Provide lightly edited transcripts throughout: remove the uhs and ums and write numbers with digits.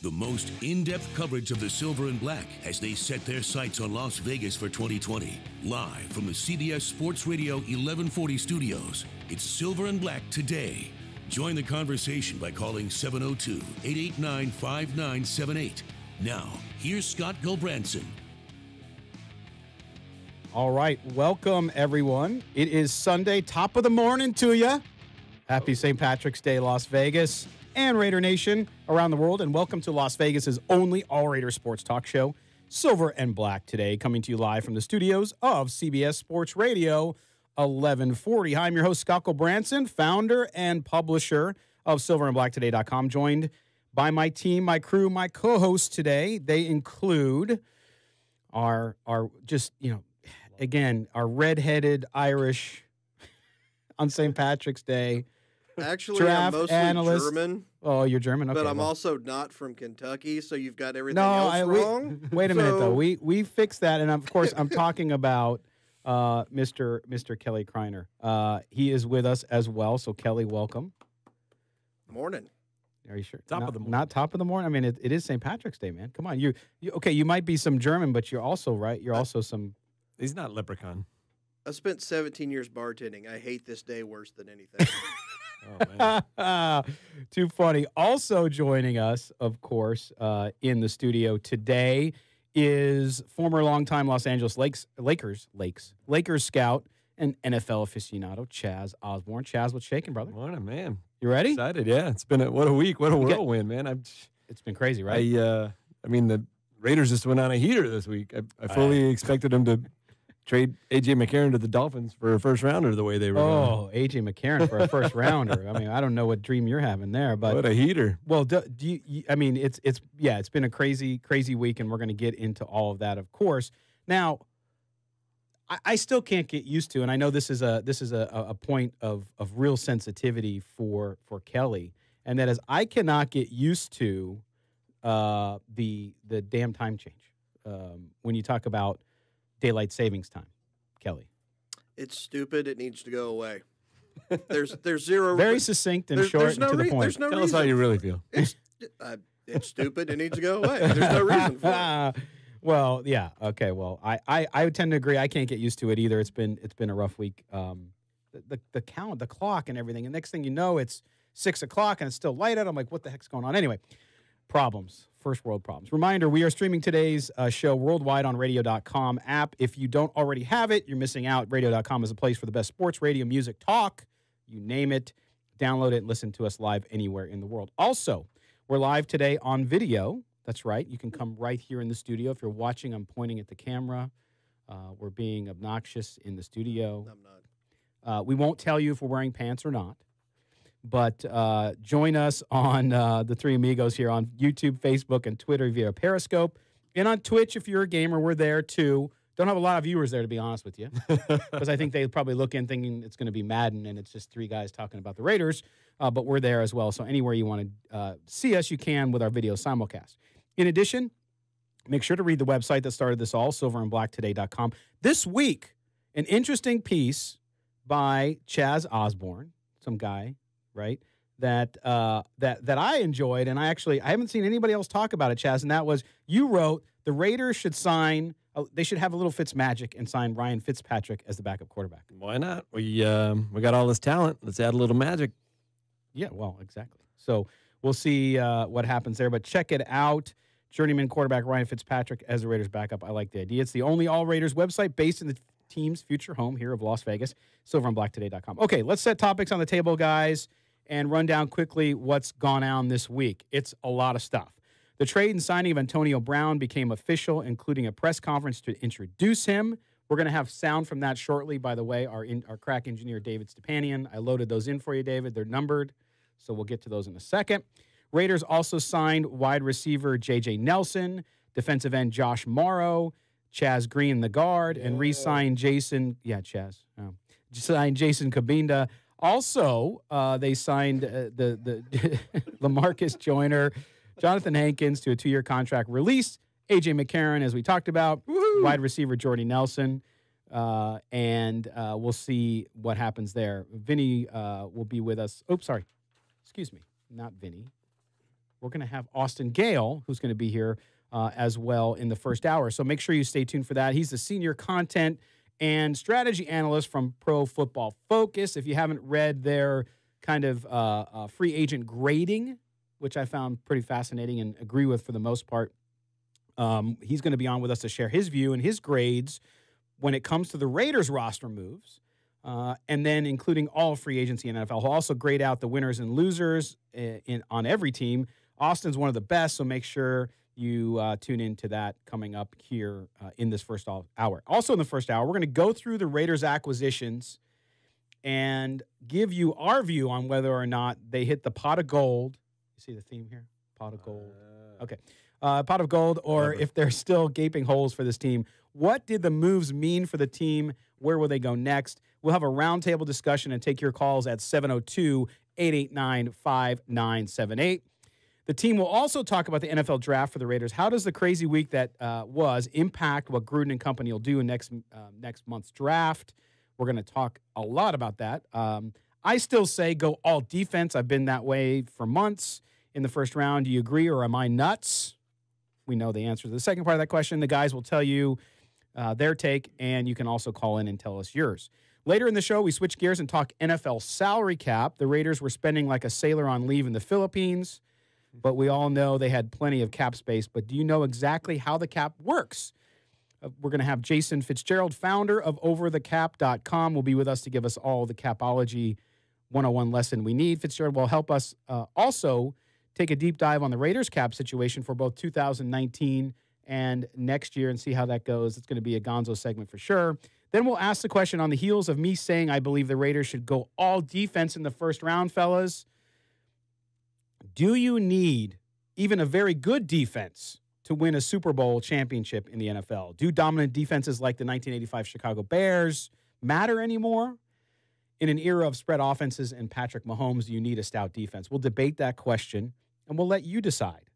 The most in-depth coverage of the Silver and Black as they set their sights on Las Vegas for 2020. Live from the CBS Sports Radio 1140 studios, it's Silver and Black today. Join the conversation by calling 702-889-5978. Now, here's Scott Gulbranson. All right, welcome everyone. It is Sunday, top of the morning to you. Happy St. Patrick's Day, Las Vegas and Raider Nation around the world, and welcome to Las Vegas's only all-Raider sports talk show, Silver and Black today, coming to you live from the studios of CBS Sports Radio 1140. Hi, I'm your host, Scott Gulbranson, founder and publisher of silverandblacktoday.com, joined by my team, my crew, my co-hosts today. They include our just, again, our redheaded Irish on St. Patrick's Day. Actually, I'm mostly analyst. German. Oh, you're German? Okay. But I'm also not from Kentucky, so you've got everything else wrong. Wait a minute, though. We fixed that, and of course, I'm talking about Mr. Kelly Kreiner. He is with us as well, so Kelly, welcome. Morning. Are you sure? Top of the morning. Not top of the morning? I mean, it is St. Patrick's Day, man. Come on. You okay, you might be some German, but you're also, right? You're also some... He's not leprechaun. I spent 17 years bartending. I hate this day worse than anything. Oh, man. Too funny. Also joining us, of course, in the studio today is former longtime Los Angeles Lakers scout and NFL aficionado, Chaz Osborne. Chaz, what's shaking, brother? Morning, man. You ready? Excited, yeah. It's been what a week. What a whirlwind, man. It's been crazy, right? I mean, the Raiders just went on a heater this week. I fully expected them to trade A.J. McCarron to the Dolphins for a first rounder the way they were going. Oh, A.J. McCarron for a first rounder. I mean, I don't know what dream you're having there, but what a heater. Well, do you, I mean, it's been a crazy week, and we're going to get into all of that, of course. Now, I still can't get used to, and I know this is a point of real sensitivity for Kelly, and that is I cannot get used to the damn time change when you talk about daylight savings time, Kelly. It's stupid. It needs to go away. There's zero. Very succinct and short and to the point. There's no Tell reason. us how you really feel. It's stupid. It needs to go away. There's no reason for it. Well, yeah. Okay. Well, I would tend to agree. I can't get used to it either. It's been a rough week. The count, the clock, and everything. And next thing you know, it's 6 o'clock and it's still light out. I'm like, what the heck's going on? Anyway, problems. First world problems. Reminder: we are streaming today's show worldwide on radio.com app. If you don't already have it, you're missing out. Radio.com is a place for the best sports, radio, music, talk, you name it. Download it and listen to us live anywhere in the world. Also, we're live today on video. That's right. You can come right here in the studio. If you're watching, I'm pointing at the camera. We're being obnoxious in the studio. I'm not. We won't tell you if we're wearing pants or not. But join us on the Three Amigos here on YouTube, Facebook, and Twitter via Periscope. And on Twitch, if you're a gamer, we're there too. Don't have a lot of viewers there, to be honest with you. Because I think they probably look in thinking it's going to be Madden and it's just three guys talking about the Raiders. But we're there as well. So anywhere you want to see us, you can with our video simulcast. In addition, make sure to read the website that started this all, silverandblacktoday.com. This week, an interesting piece by Chaz Osborne, some guy, right? That I enjoyed, and I haven't seen anybody else talk about it, Chaz. And that was, you wrote the Raiders should sign. They should have a little Fitz magic and sign Ryan Fitzpatrick as the backup quarterback. Why not? We got all this talent. Let's add a little magic. Yeah, well, exactly. So we'll see what happens there. But check it out. Journeyman quarterback Ryan Fitzpatrick as the Raiders backup. I like the idea. It's the only all Raiders website based in the team's future home here of Las Vegas, silverandblacktoday.com. Okay, let's set topics on the table, guys, and run down quickly what's gone on this week. It's a lot of stuff. The trade and signing of Antonio Brown became official, including a press conference to introduce him. We're going to have sound from that shortly. By the way, our crack engineer, David Stepanian, I loaded those in for you, David. They're numbered, so we'll get to those in a second. Raiders also signed wide receiver J.J. Nelson, defensive end Josh Morrow, Chaz Green, the guard, and re-signed Jason. Yeah, Chaz. Signed Jason Kabinda. Also, they signed the LaMarcus Joyner, Jonathan Hankins to a 2-year contract. Released A.J. McCarron, as we talked about, wide receiver Jordy Nelson, and we'll see what happens there. Vinny will be with us. Oops, sorry. Excuse me. Not Vinny. we're going to have Austin Gayle, who's going to be here as well in the first hour. So make sure you stay tuned for that. He's the senior content and strategy analyst from Pro Football Focus. If you haven't read their kind of free agent grading, which I found pretty fascinating and agree with for the most part, he's going to be on with us to share his view and his grades when it comes to the Raiders roster moves, and then including all free agency in NFL. He'll also grade out the winners and losers on every team. Austin's one of the best, so make sure you tune into that coming up here in this first hour. Also in the first hour, we're going to go through the Raiders acquisitions and give you our view on whether or not they hit the pot of gold. You see the theme here? Pot of gold. Okay. Pot of gold, or if there's still gaping holes for this team. What did the moves mean for the team? Where will they go next? We'll have a roundtable discussion and take your calls at 702-889-5978. The team will also talk about the NFL draft for the Raiders. How does the crazy week that was impact what Gruden and company will do in next month's draft? We're going to talk a lot about that. I still say go all defense. I've been that way for months in the first round. Do you agree, or am I nuts? We know the answer to the second part of that question. The guys will tell you their take, and you can also call in and tell us yours. Later in the show, we switch gears and talk NFL salary cap. The Raiders were spending like a sailor on leave in the Philippines, but we all know they had plenty of cap space. But do you know exactly how the cap works? We're going to have Jason Fitzgerald, founder of overthecap.com, will be with us to give us all the capology 101 lesson we need. Fitzgerald will help us also take a deep dive on the Raiders cap situation for both 2019 and next year and see how that goes. It's going to be a gonzo segment for sure. Then we'll ask the question on the heels of me saying I believe the Raiders should go all defense in the first round, fellas. Do you need even a very good defense to win a Super Bowl championship in the NFL? Do dominant defenses like the 1985 Chicago Bears matter anymore? In an era of spread offenses and Patrick Mahomes, do you need a stout defense? We'll debate that question, and we'll let you decide.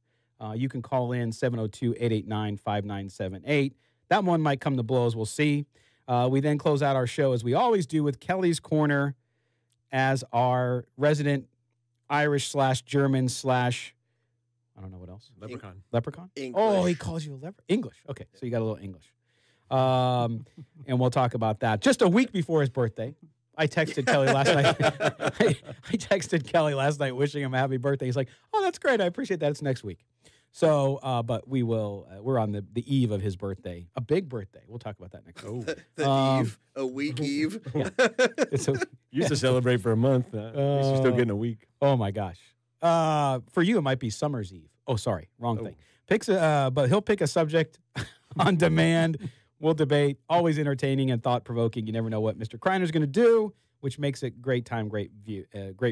You can call in 702-889-5978. That one might come to blows. We'll see. We then close out our show, as we always do, with Kelly's Corner as our resident Irish/German/ I don't know what else. Leprechaun? English. Oh, he calls you a leprechaun. English. Okay, so you got a little English. And we'll talk about that. Just a week before his birthday, I texted Kelly last night. I texted Kelly last night wishing him a happy birthday. He's like, oh, that's great. I appreciate that. It's next week. So, but we will, we're on the eve of his birthday, a big birthday. We'll talk about that next week. The eve, a week eve. Used to celebrate for a month. You're still getting a week. Oh, my gosh. For you, it might be Summer's Eve. Oh, sorry. Wrong thing. But he'll pick a subject on demand. We'll debate. Always entertaining and thought-provoking. You never know what Mr. Kreiner's going to do, which makes it great time, great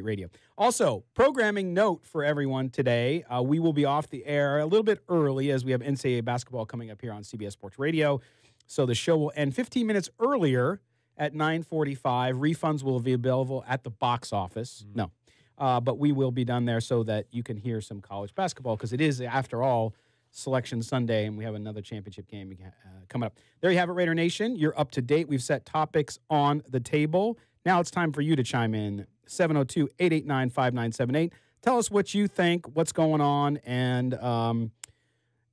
radio. Also, programming note for everyone today. We will be off the air a little bit early as we have NCAA basketball coming up here on CBS Sports Radio. So the show will end 15 minutes earlier at 9:45. Refunds will be available at the box office. No. But we will be done there so that you can hear some college basketball because it is, after all, Selection Sunday, and we have another championship game coming up. There you have it, Raider Nation. You're up to date. We've set topics on the table. Now it's time for you to chime in. 702-889-5978. Tell us what you think, what's going on, and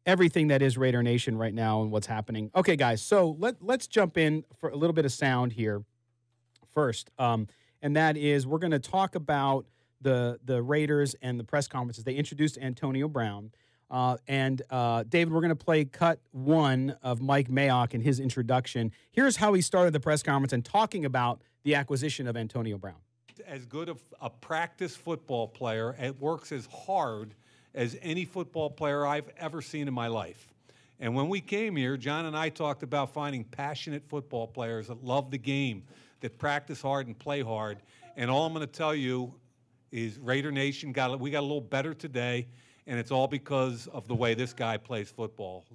everything that is Raider Nation right now and what's happening. Okay, guys, so let's jump in for a little bit of sound here first, and that is we're going to talk about the Raiders and the press conferences. They introduced Antonio Brown. And David, we're going to play cut one of Mike Mayock in his introduction. Here's how he started the press conference and talking about the acquisition of Antonio Brown. As good of a practice football player, it works as hard as any football player I've ever seen in my life. And when we came here, John and I talked about finding passionate football players that love the game, that practice hard and play hard. And all I'm going to tell you is Raider Nation we got a little better today. And it's all because of the way this guy plays football.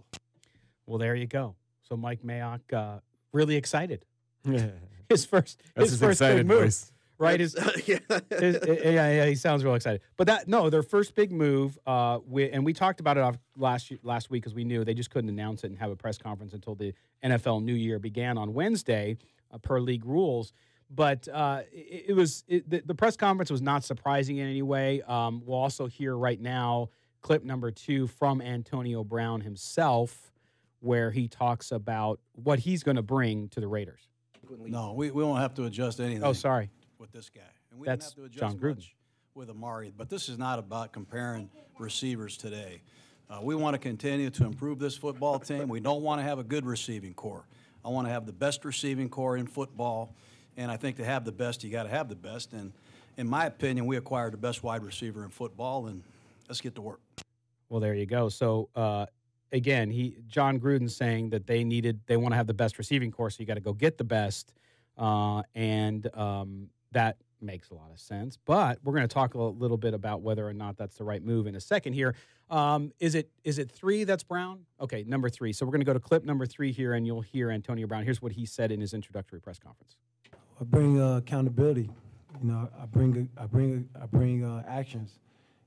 Well, there you go. So Mike Mayock, really excited. Yeah. His first big move, voice. right? Yeah, he sounds real excited. But their first big move, and we talked about it last week because we knew they just couldn't announce it and have a press conference until the NFL New Year began on Wednesday, per league rules. But the press conference was not surprising in any way. We'll also hear right now clip number 2 from Antonio Brown himself, where he talks about what he's going to bring to the Raiders. No, we won't have to adjust anything. Oh, sorry. With this guy. And we That's didn't have to John adjust Gruden. much with Amari. But this is not about comparing receivers today. We want to continue to improve this football team. We don't want to have a good receiving core. I want to have the best receiving core in football. And I think to have the best, you got to have the best. And in my opinion, we acquired the best wide receiver in football, and let's get to work. Well, there you go. So, again, John Gruden saying that they want to have the best receiving core, so you got to go get the best. And that makes a lot of sense. But we're going to talk a little bit about whether or not that's the right move in a second here. Is it 3 that's Brown? Okay, number 3. So we're going to go to clip number 3 here, and you'll hear Antonio Brown. Here's what he said in his introductory press conference. I bring accountability. You know, I bring actions.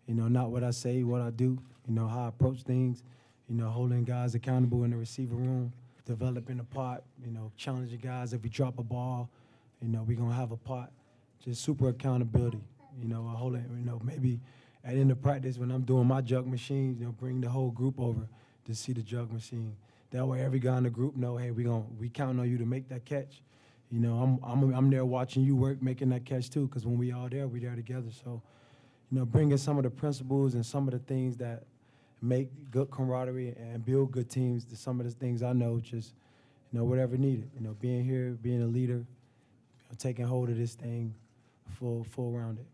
You know, not what I say, what I do. You know, how I approach things. You know, holding guys accountable in the receiver room, developing a pot. You know, challenging guys if we drop a ball. You know, we're gonna have a pot. Just super accountability. You know, holding. You know, maybe at the end of practice when I'm doing my jug machine, you know, bring the whole group over to see the jug machine. That way, every guy in the group know, hey, we counting on you to make that catch. You know, I'm there watching you work, making that catch too, because when we all there, we there together. So, you know, bringing some of the principles and some of the things that make good camaraderie and build good teams to some of the things I know, just, you know, whatever needed. You know, being here, being a leader, you know, taking hold of this thing full rounded.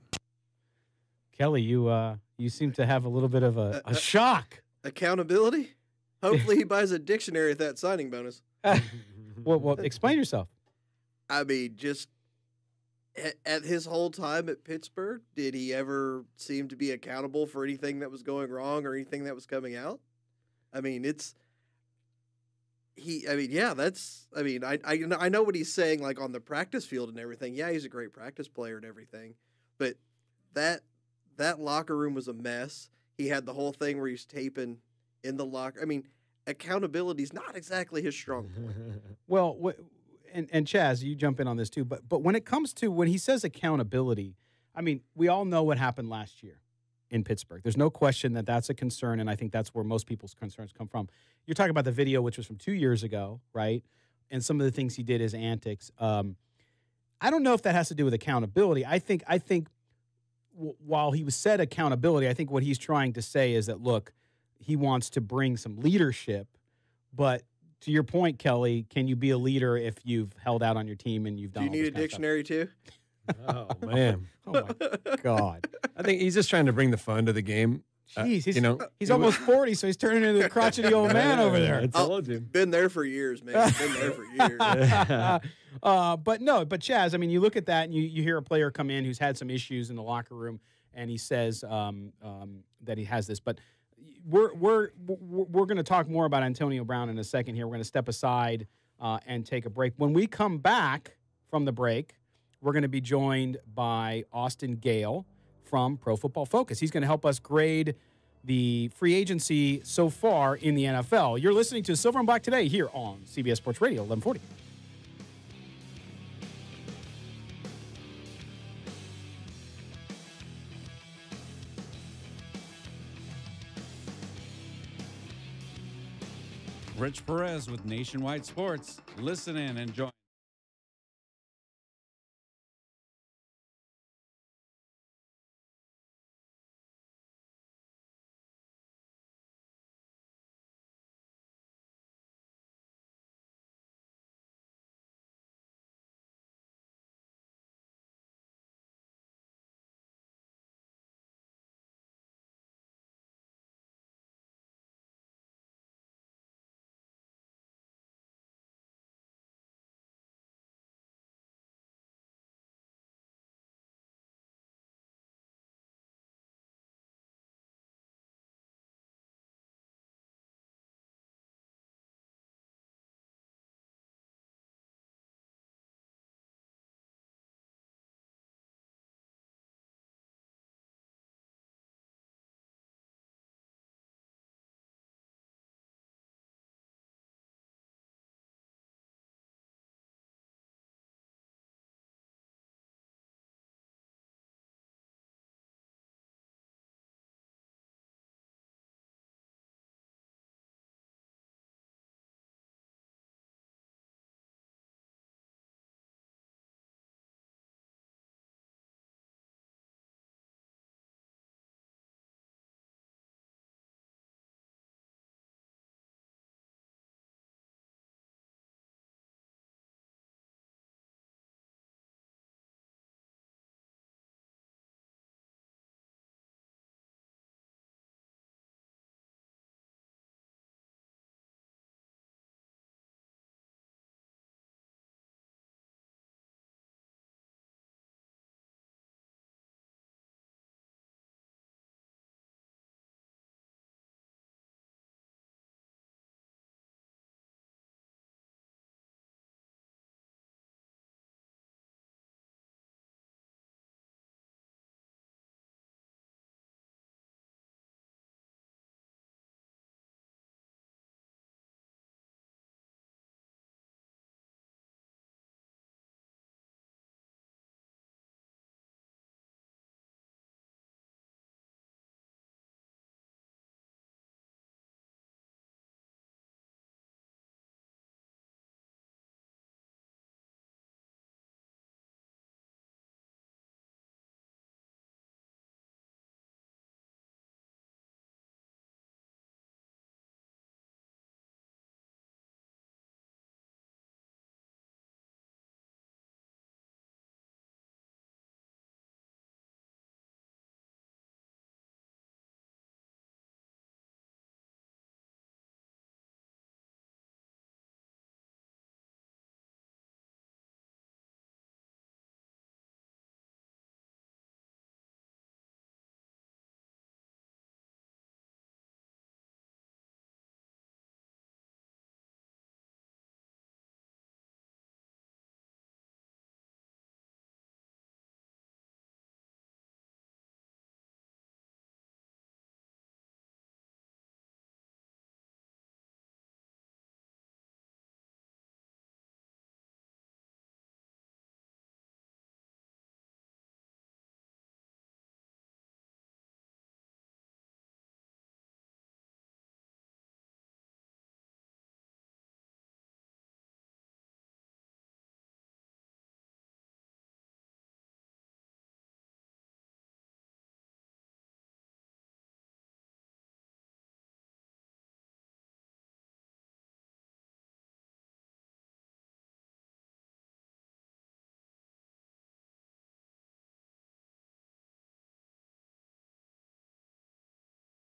Kelly, you seem to have a little bit of a shock. Accountability? Hopefully he buys a dictionary at that signing bonus. Well, explain yourself. I mean, just at his whole time at Pittsburgh, did he ever seem to be accountable for anything that was going wrong or anything that was coming out? I mean, I know what he's saying, like on the practice field and everything. Yeah, he's a great practice player and everything, but that locker room was a mess. He had the whole thing where he's taping in the locker. I mean, accountability is not exactly his strong point. Well, and Chaz, you jump in on this too, but when it comes to when he says accountability, I mean, we all know what happened last year in Pittsburgh. There's no question that that's a concern, and I think that's where most people's concerns come from. You're talking about the video, which was from 2 years ago, right? And some of the things he did as antics. I don't know if that has to do with accountability. I think while he was said accountability, I think what he's trying to say is that, look, he wants to bring some leadership, but to your point, Kelly, can you be a leader if you've held out on your team and you've done? Do you need a dictionary too? Oh man! Oh my God! I think he's just trying to bring the fun to the game. Jeez, he's almost 40, so he's turning into a crotchety old man over there. I told you. Been there for years, man. Been there for years. But Chaz, I mean, you look at that and you hear a player come in who's had some issues in the locker room, and he says that he has this. But we're going to talk more about Antonio Brown in a second here. We're going to step aside and take a break. When we come back from the break, we're going to be joined by Austin Gayle from Pro Football Focus. He's going to help us grade the free agency so far in the NFL. You're listening to Silver and Black Today here on CBS Sports Radio 1140. Rich Perez with Nationwide Sports. Listen in and join.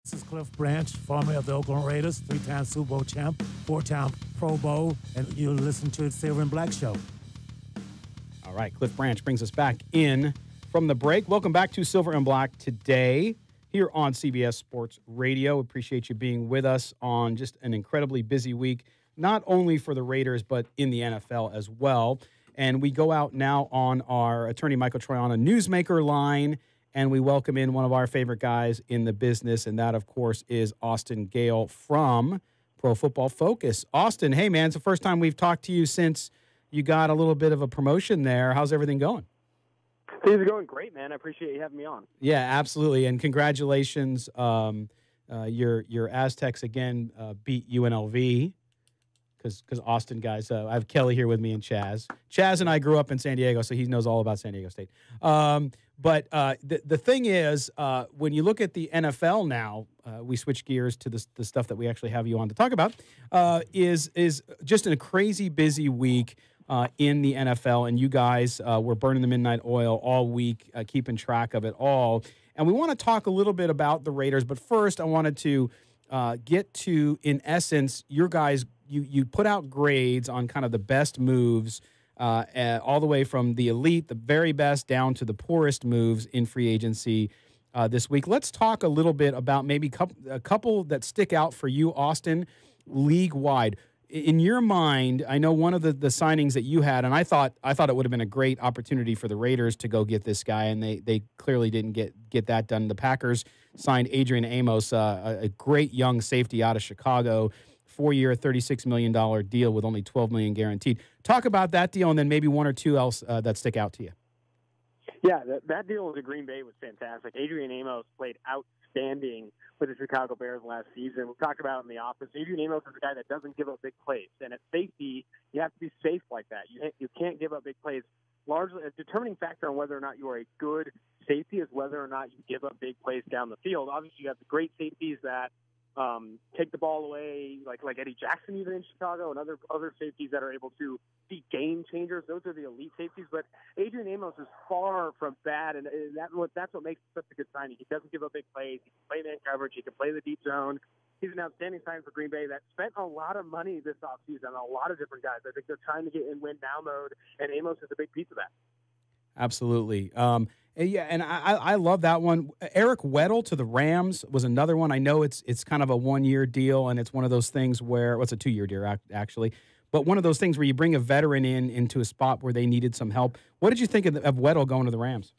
This is Cliff Branch, formerly of the Oakland Raiders, 3-time Super Bowl champ, 4-time Pro Bowl, and you listen to the Silver and Black Show. All right, Cliff Branch brings us back in from the break. Welcome back to Silver and Black today here on CBS Sports Radio. Appreciate you being with us on just an incredibly busy week, not only for the Raiders, but in the NFL as well. And we go out now on our attorney Michael Troiano newsmaker line, and we welcome in one of our favorite guys in the business, and that, of course, is Austin Gayle from Pro Football Focus. Austin, hey, man, it's the first time we've talked to you since you got a little bit of a promotion there. How's everything going? Things are going great, man. I appreciate you having me on. Yeah, absolutely, and congratulations. Your Aztecs, again, beat UNLV. Because Austin guys, I have Kelly here with me and Chaz. Chaz and I grew up in San Diego, so he knows all about San Diego State. But the thing is, when you look at the NFL now, we switch gears to the stuff that we actually have you on to talk about, is just a crazy busy week in the NFL, and you guys were burning the midnight oil all week, keeping track of it all. And we want to talk a little bit about the Raiders, but first I wanted to get to, in essence, your guys. You put out grades on kind of the best moves, all the way from the elite, the very best, down to the poorest moves in free agency this week. Let's talk a little bit about maybe a couple that stick out for you, Austin, league-wide. In your mind, I know one of the signings that you had, and I thought it would have been a great opportunity for the Raiders to go get this guy, and they clearly didn't get that done. The Packers signed Adrian Amos, a great young safety out of Chicago, 4-year, $36 million deal with only $12 million guaranteed. Talk about that deal, and then maybe one or two else that stick out to you. Yeah, that deal with the Green Bay was fantastic. Adrian Amos played outstanding with the Chicago Bears last season. We talked about it in the office. Adrian Amos is a guy that doesn't give up big plays, and at safety, you have to be safe like that. You can't give up big plays. Largely, a determining factor on whether or not you are a good safety is whether or not you give up big plays down the field. Obviously, you have the great safeties that take the ball away, like Eddie Jackson even in Chicago, and other safeties that are able to be game changers. Those are the elite safeties. But Adrian Amos is far from bad, and that's what makes it such a good signing. He doesn't give up big plays. He can play man coverage. He can play the deep zone. He's an outstanding signing for Green Bay that spent a lot of money this offseason on a lot of different guys. I think they're trying to get in win now mode, and Amos is a big piece of that. Absolutely. Yeah, and I love that one. Eric Weddle to the Rams was another one. I know it's kind of a 1-year deal, and it's one of those things where it's a 2-year deal actually, but one of those things where you bring a veteran into a spot where they needed some help. What did you think of Weddle going to the Rams?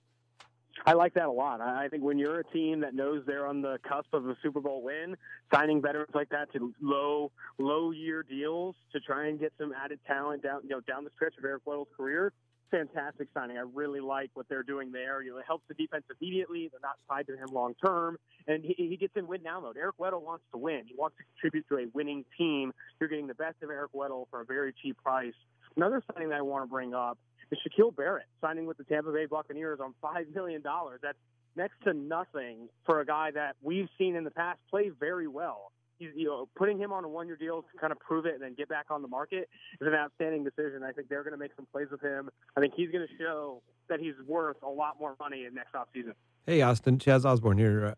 I like that a lot. I think when you're a team that knows they're on the cusp of a Super Bowl win, signing veterans like that to low year deals to try and get some added talent down the stretch of Eric Weddle's career. Fantastic signing. I really like what they're doing there. It helps the defense immediately. They're not tied to him long term, and he gets in win now mode. Eric Weddle wants to win. He wants to contribute to a winning team. You're getting the best of Eric Weddle for a very cheap price. Another signing that I want to bring up is Shaquille Barrett signing with the Tampa Bay Buccaneers on $5 million. That's next to nothing for a guy that we've seen in the past play very well. He's, putting him on a 1-year deal to kind of prove it and then get back on the market is an outstanding decision. I think they're going to make some plays with him. I think he's going to show that he's worth a lot more money in next offseason. Hey, Austin, Chaz Osborne here.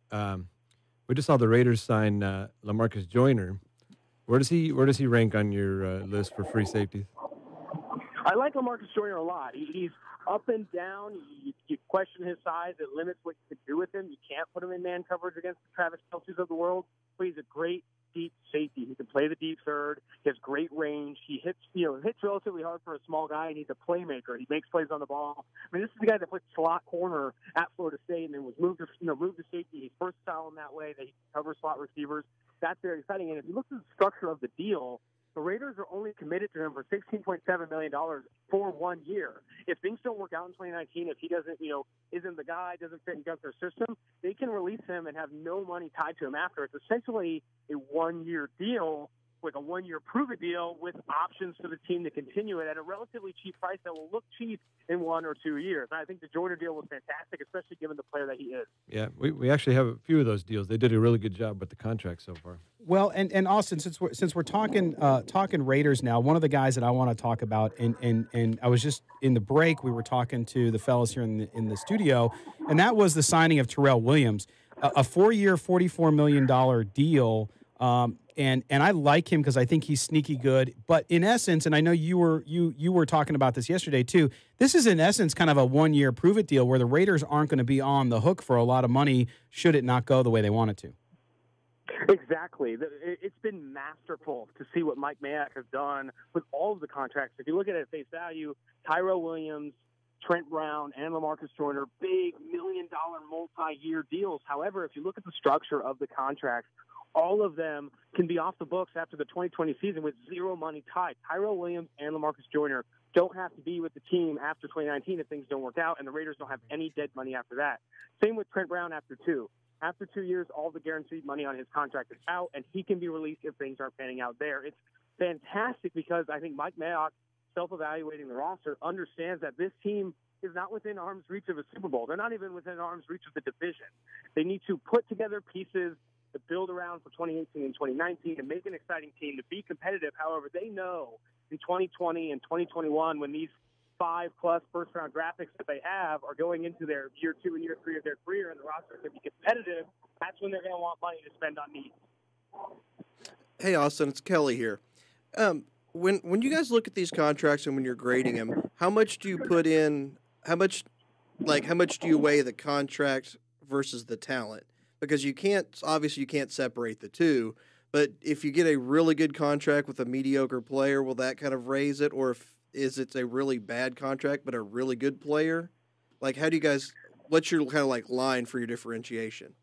We just saw the Raiders sign LaMarcus Joyner. Where does he rank on your list for free safeties? I like LaMarcus Joyner a lot. He's up and down. You question his size. It limits what you can do with him. You can't put him in man coverage against the Travis Kelce's of the world. But he's a great deep safety. He can play the deep third. He has great range. He hits relatively hard for a small guy, and he's a playmaker. He makes plays on the ball. I mean, this is the guy that played slot corner at Florida State and then was moved to safety. He's versatile in that way that he can cover slot receivers. That's very exciting. And if you look at the structure of the deal, the Raiders are only committed to him for $16.7 million for 1 year. If things don't work out in 2019, if he doesn't, isn't the guy, doesn't fit in their system, they can release him and have no money tied to him after. It's essentially a 1-year deal, with a 1-year prove-it deal with options for the team to continue it at a relatively cheap price that will look cheap in 1 or 2 years. And I think the Joyner deal was fantastic, especially given the player that he is. Yeah, we actually have a few of those deals. They did a really good job with the contract so far. Well, and Austin, since we're talking Raiders now, one of the guys that I want to talk about, and I was just in the break, we were talking to the fellas here in the studio, and that was the signing of Terrell Williams. a 4-year, $44 million deal. And I like him because I think he's sneaky good. But in essence, and I know you were talking about this yesterday too, this is in essence kind of a 1-year prove it deal where the Raiders aren't going to be on the hook for a lot of money should it not go the way they want it to. Exactly. It's been masterful to see what Mike Mayock has done with all of the contracts. If you look at it at face value, Tyrell Williams, Trent Brown, and LaMarcus Joyner, big $1 million multi-year deals. However, if you look at the structure of the contracts, all of them can be off the books after the 2020 season with zero money tied. Tyrell Williams and LaMarcus Joyner don't have to be with the team after 2019 if things don't work out, and the Raiders don't have any dead money after that. Same with Trent Brown after 2. After 2 years, all the guaranteed money on his contract is out, and he can be released if things aren't panning out there. It's fantastic because I think Mike Mayock, self-evaluating the roster, understands that this team is not within arm's reach of a Super Bowl. They're not even within arm's reach of the division. They need to put together pieces to build around for 2018 and 2019 and make an exciting team to be competitive. However, they know in 2020 and 2021 when these 5+ first-round draft picks that they have are going into their year 2 and year 3 of their career, and the roster can be competitive, that's when they're going to want money to spend on needs. Hey, Austin, it's Kelly here. When you guys look at these contracts and when you're grading them, how much do you put in? How much do you weigh the contract versus the talent? Because you can't separate the two. But if you get a really good contract with a mediocre player, will that kind of raise it? Or is it a really bad contract but a really good player? Like, how do you guys? What's your kind of like line for your differentiation?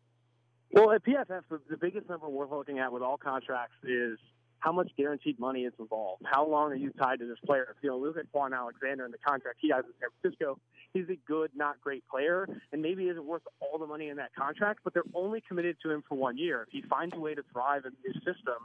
Well, at PFF, the biggest number we're looking at with all contracts is how much guaranteed money is involved. How long are you tied to this player? If you look at Quan Alexander and the contract he has in San Francisco, he's a good, not great player, and maybe isn't worth all the money in that contract, but they're only committed to him for 1 year. If he finds a way to thrive in this system,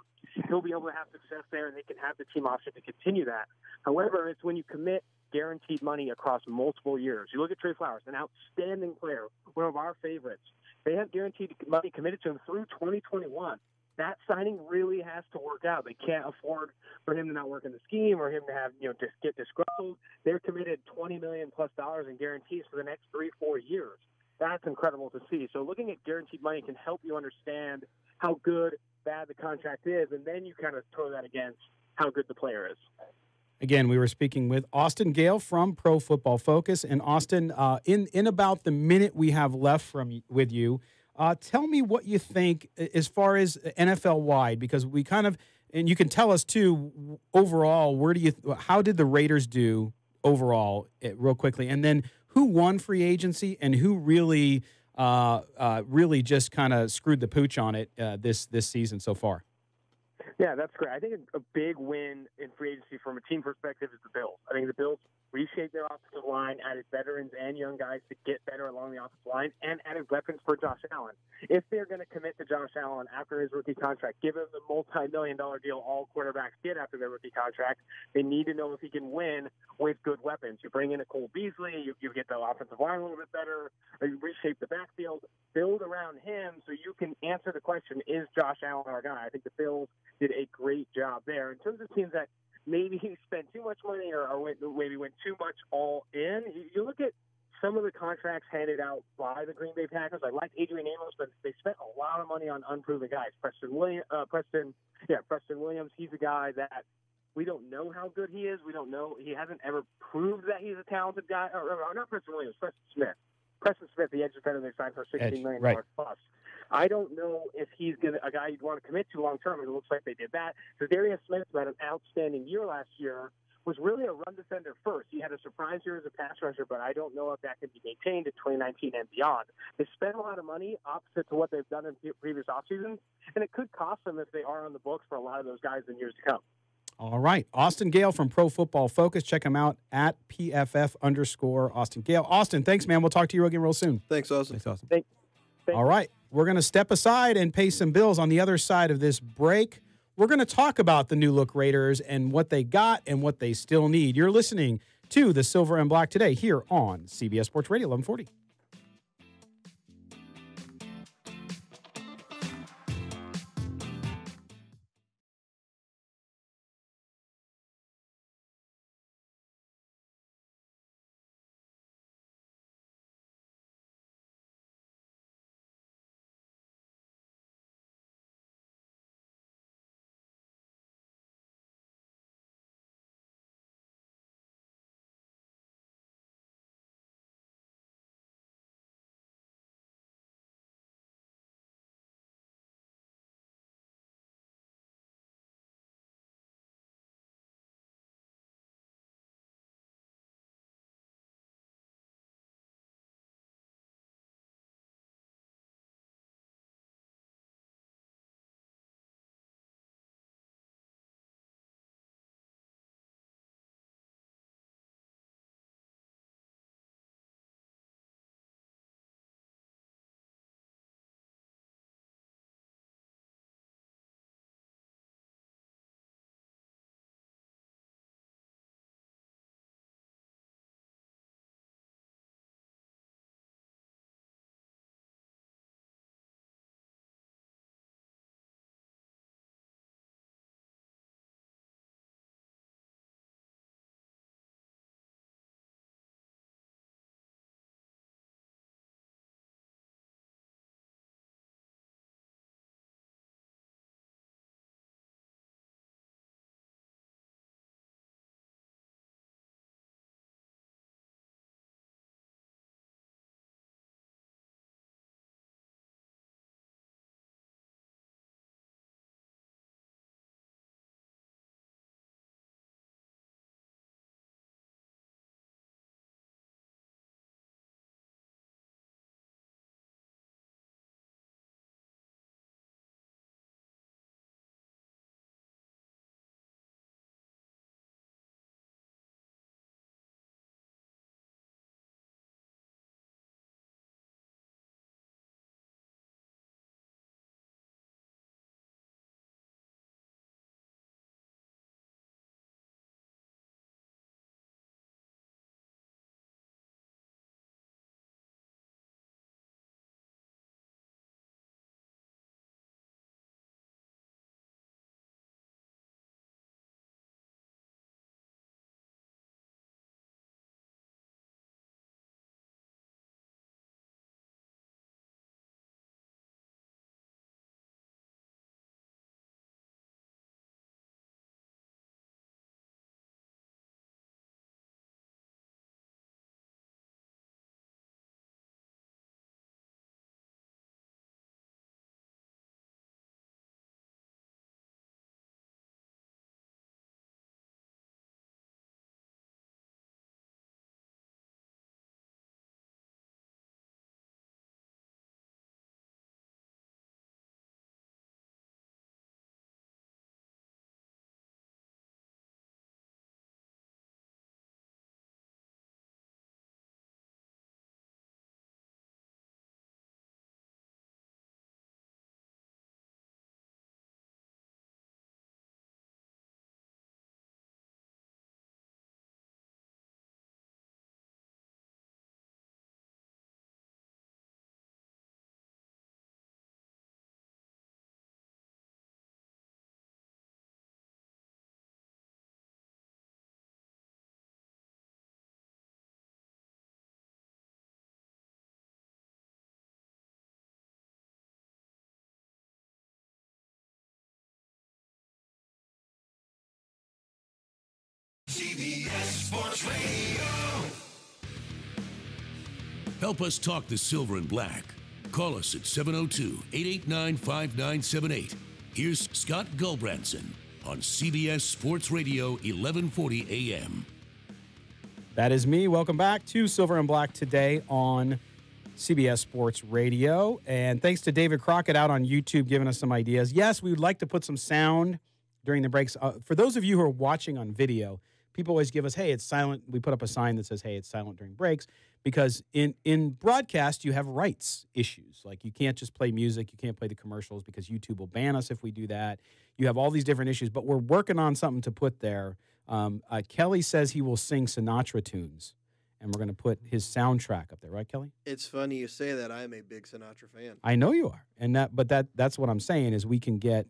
he'll be able to have success there, and they can have the team option to continue that. However, it's when you commit guaranteed money across multiple years. You look at Trey Flowers, an outstanding player, one of our favorites. They have guaranteed money committed to him through 2021. That signing really has to work out. They can't afford for him to not work in the scheme or him to have, just get disgruntled. They're committed $20 million+ in guarantees for the next 3-4 years. That's incredible to see. So looking at guaranteed money can help you understand how good, bad the contract is, and then you kind of throw that against how good the player is. Again, we were speaking with Austin Gayle from Pro Football Focus. And Austin, in about the minute we have left with you, tell me what you think as far as NFL-wide, because we kind of, and you can tell us too, overall, how did the Raiders do overall, real quickly, and then who won free agency and who really just kind of screwed the pooch on it this season so far? Yeah, that's great. I think a big win in free agency from a team perspective is the Bills. I think the Bills reshaped their offensive line, added veterans and young guys to get better along the offensive line, and added weapons for Josh Allen. If they're going to commit to Josh Allen after his rookie contract, give him the multi-million-dollar deal all quarterbacks get after their rookie contract, they need to know if he can win with good weapons. You bring in a Cole Beasley, you get the offensive line a little bit better, or you reshape the backfield, build around him so you can answer the question, is Josh Allen our guy? I think the Bills did a great job there. In terms of teams that maybe he spent too much money or maybe went too much all in, you look at some of the contracts handed out by the Green Bay Packers. I like Adrian Amos, but they spent a lot of money on unproven guys. Preston Williams, he's a guy that we don't know how good he is. We don't know. He hasn't ever proved that he's a talented guy. Or not Preston Williams, Preston Smith. Preston Smith, the edge defender they signed for $16 million plus. I don't know if he's a guy you'd want to commit to long term. It looks like they did that. So Darius Smith, who had an outstanding year last year, was really a run defender first. He had a surprise year as a pass rusher, but I don't know if that can be maintained in 2019 and beyond. They spent a lot of money opposite to what they've done in previous offseasons, and it could cost them if they are on the books for a lot of those guys in years to come. All right. Austin Gayle from Pro Football Focus. Check him out at PFF_Austin Gayle. Austin, thanks, man. We'll talk to you again real soon. Thanks, Austin. Thanks. All right. We're going to step aside and pay some bills. On the other side of this break, we're going to talk about the new look Raiders and what they got and what they still need. You're listening to the Silver and Black today here on CBS Sports Radio 1140. CBS Sports Radio. Help us talk the silver and black. Call us at 702-889-5978. Here's Scott Gulbranson on CBS Sports Radio 1140 AM. That is me. Welcome back to Silver and Black today on CBS Sports Radio. And thanks to David Crockett out on YouTube giving us some ideas. Yes, we would like to put some sound during the breaks. For those of you who are watching on video, people always give us, hey, it's silent. We put up a sign that says, hey, it's silent during breaks. Because in broadcast, you have rights issues. Like you can't just play music. You can't play the commercials because YouTube will ban us if we do that. You have all these different issues. But we're working on something to put there. Kelly says he will sing Sinatra tunes. And we're going to put his soundtrack up there. Right, Kelly? It's funny you say that. I am a big Sinatra fan. I know you are. And that's what I'm saying is we'll get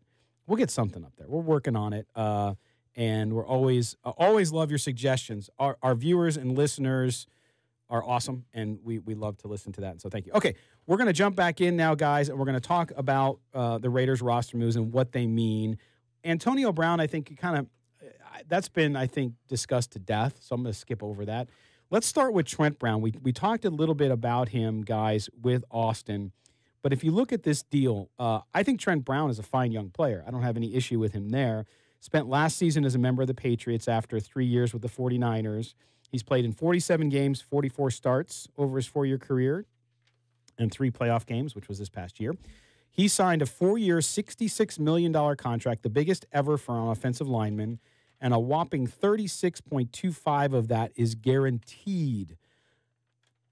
something up there. We're working on it. And we're always love your suggestions. Our viewers and listeners are awesome, and we love to listen to that. And so thank you. Okay, we're going to jump back in now, guys, and we're going to talk about the Raiders roster moves and what they mean. Antonio Brown, I think, that's been, I think, discussed to death, so I'm going to skip over that. Let's start with Trent Brown. We talked a little bit about him, guys, with Austin. But if you look at this deal, I think Trent Brown is a fine young player. I don't have any issue with him there. Spent last season as a member of the Patriots after 3 years with the 49ers. He's played in 47 games, 44 starts over his 4-year career, and 3 playoff games, which was this past year. He signed a 4-year, $66 million contract, the biggest ever for an offensive lineman, and a whopping 36.25 of that is guaranteed.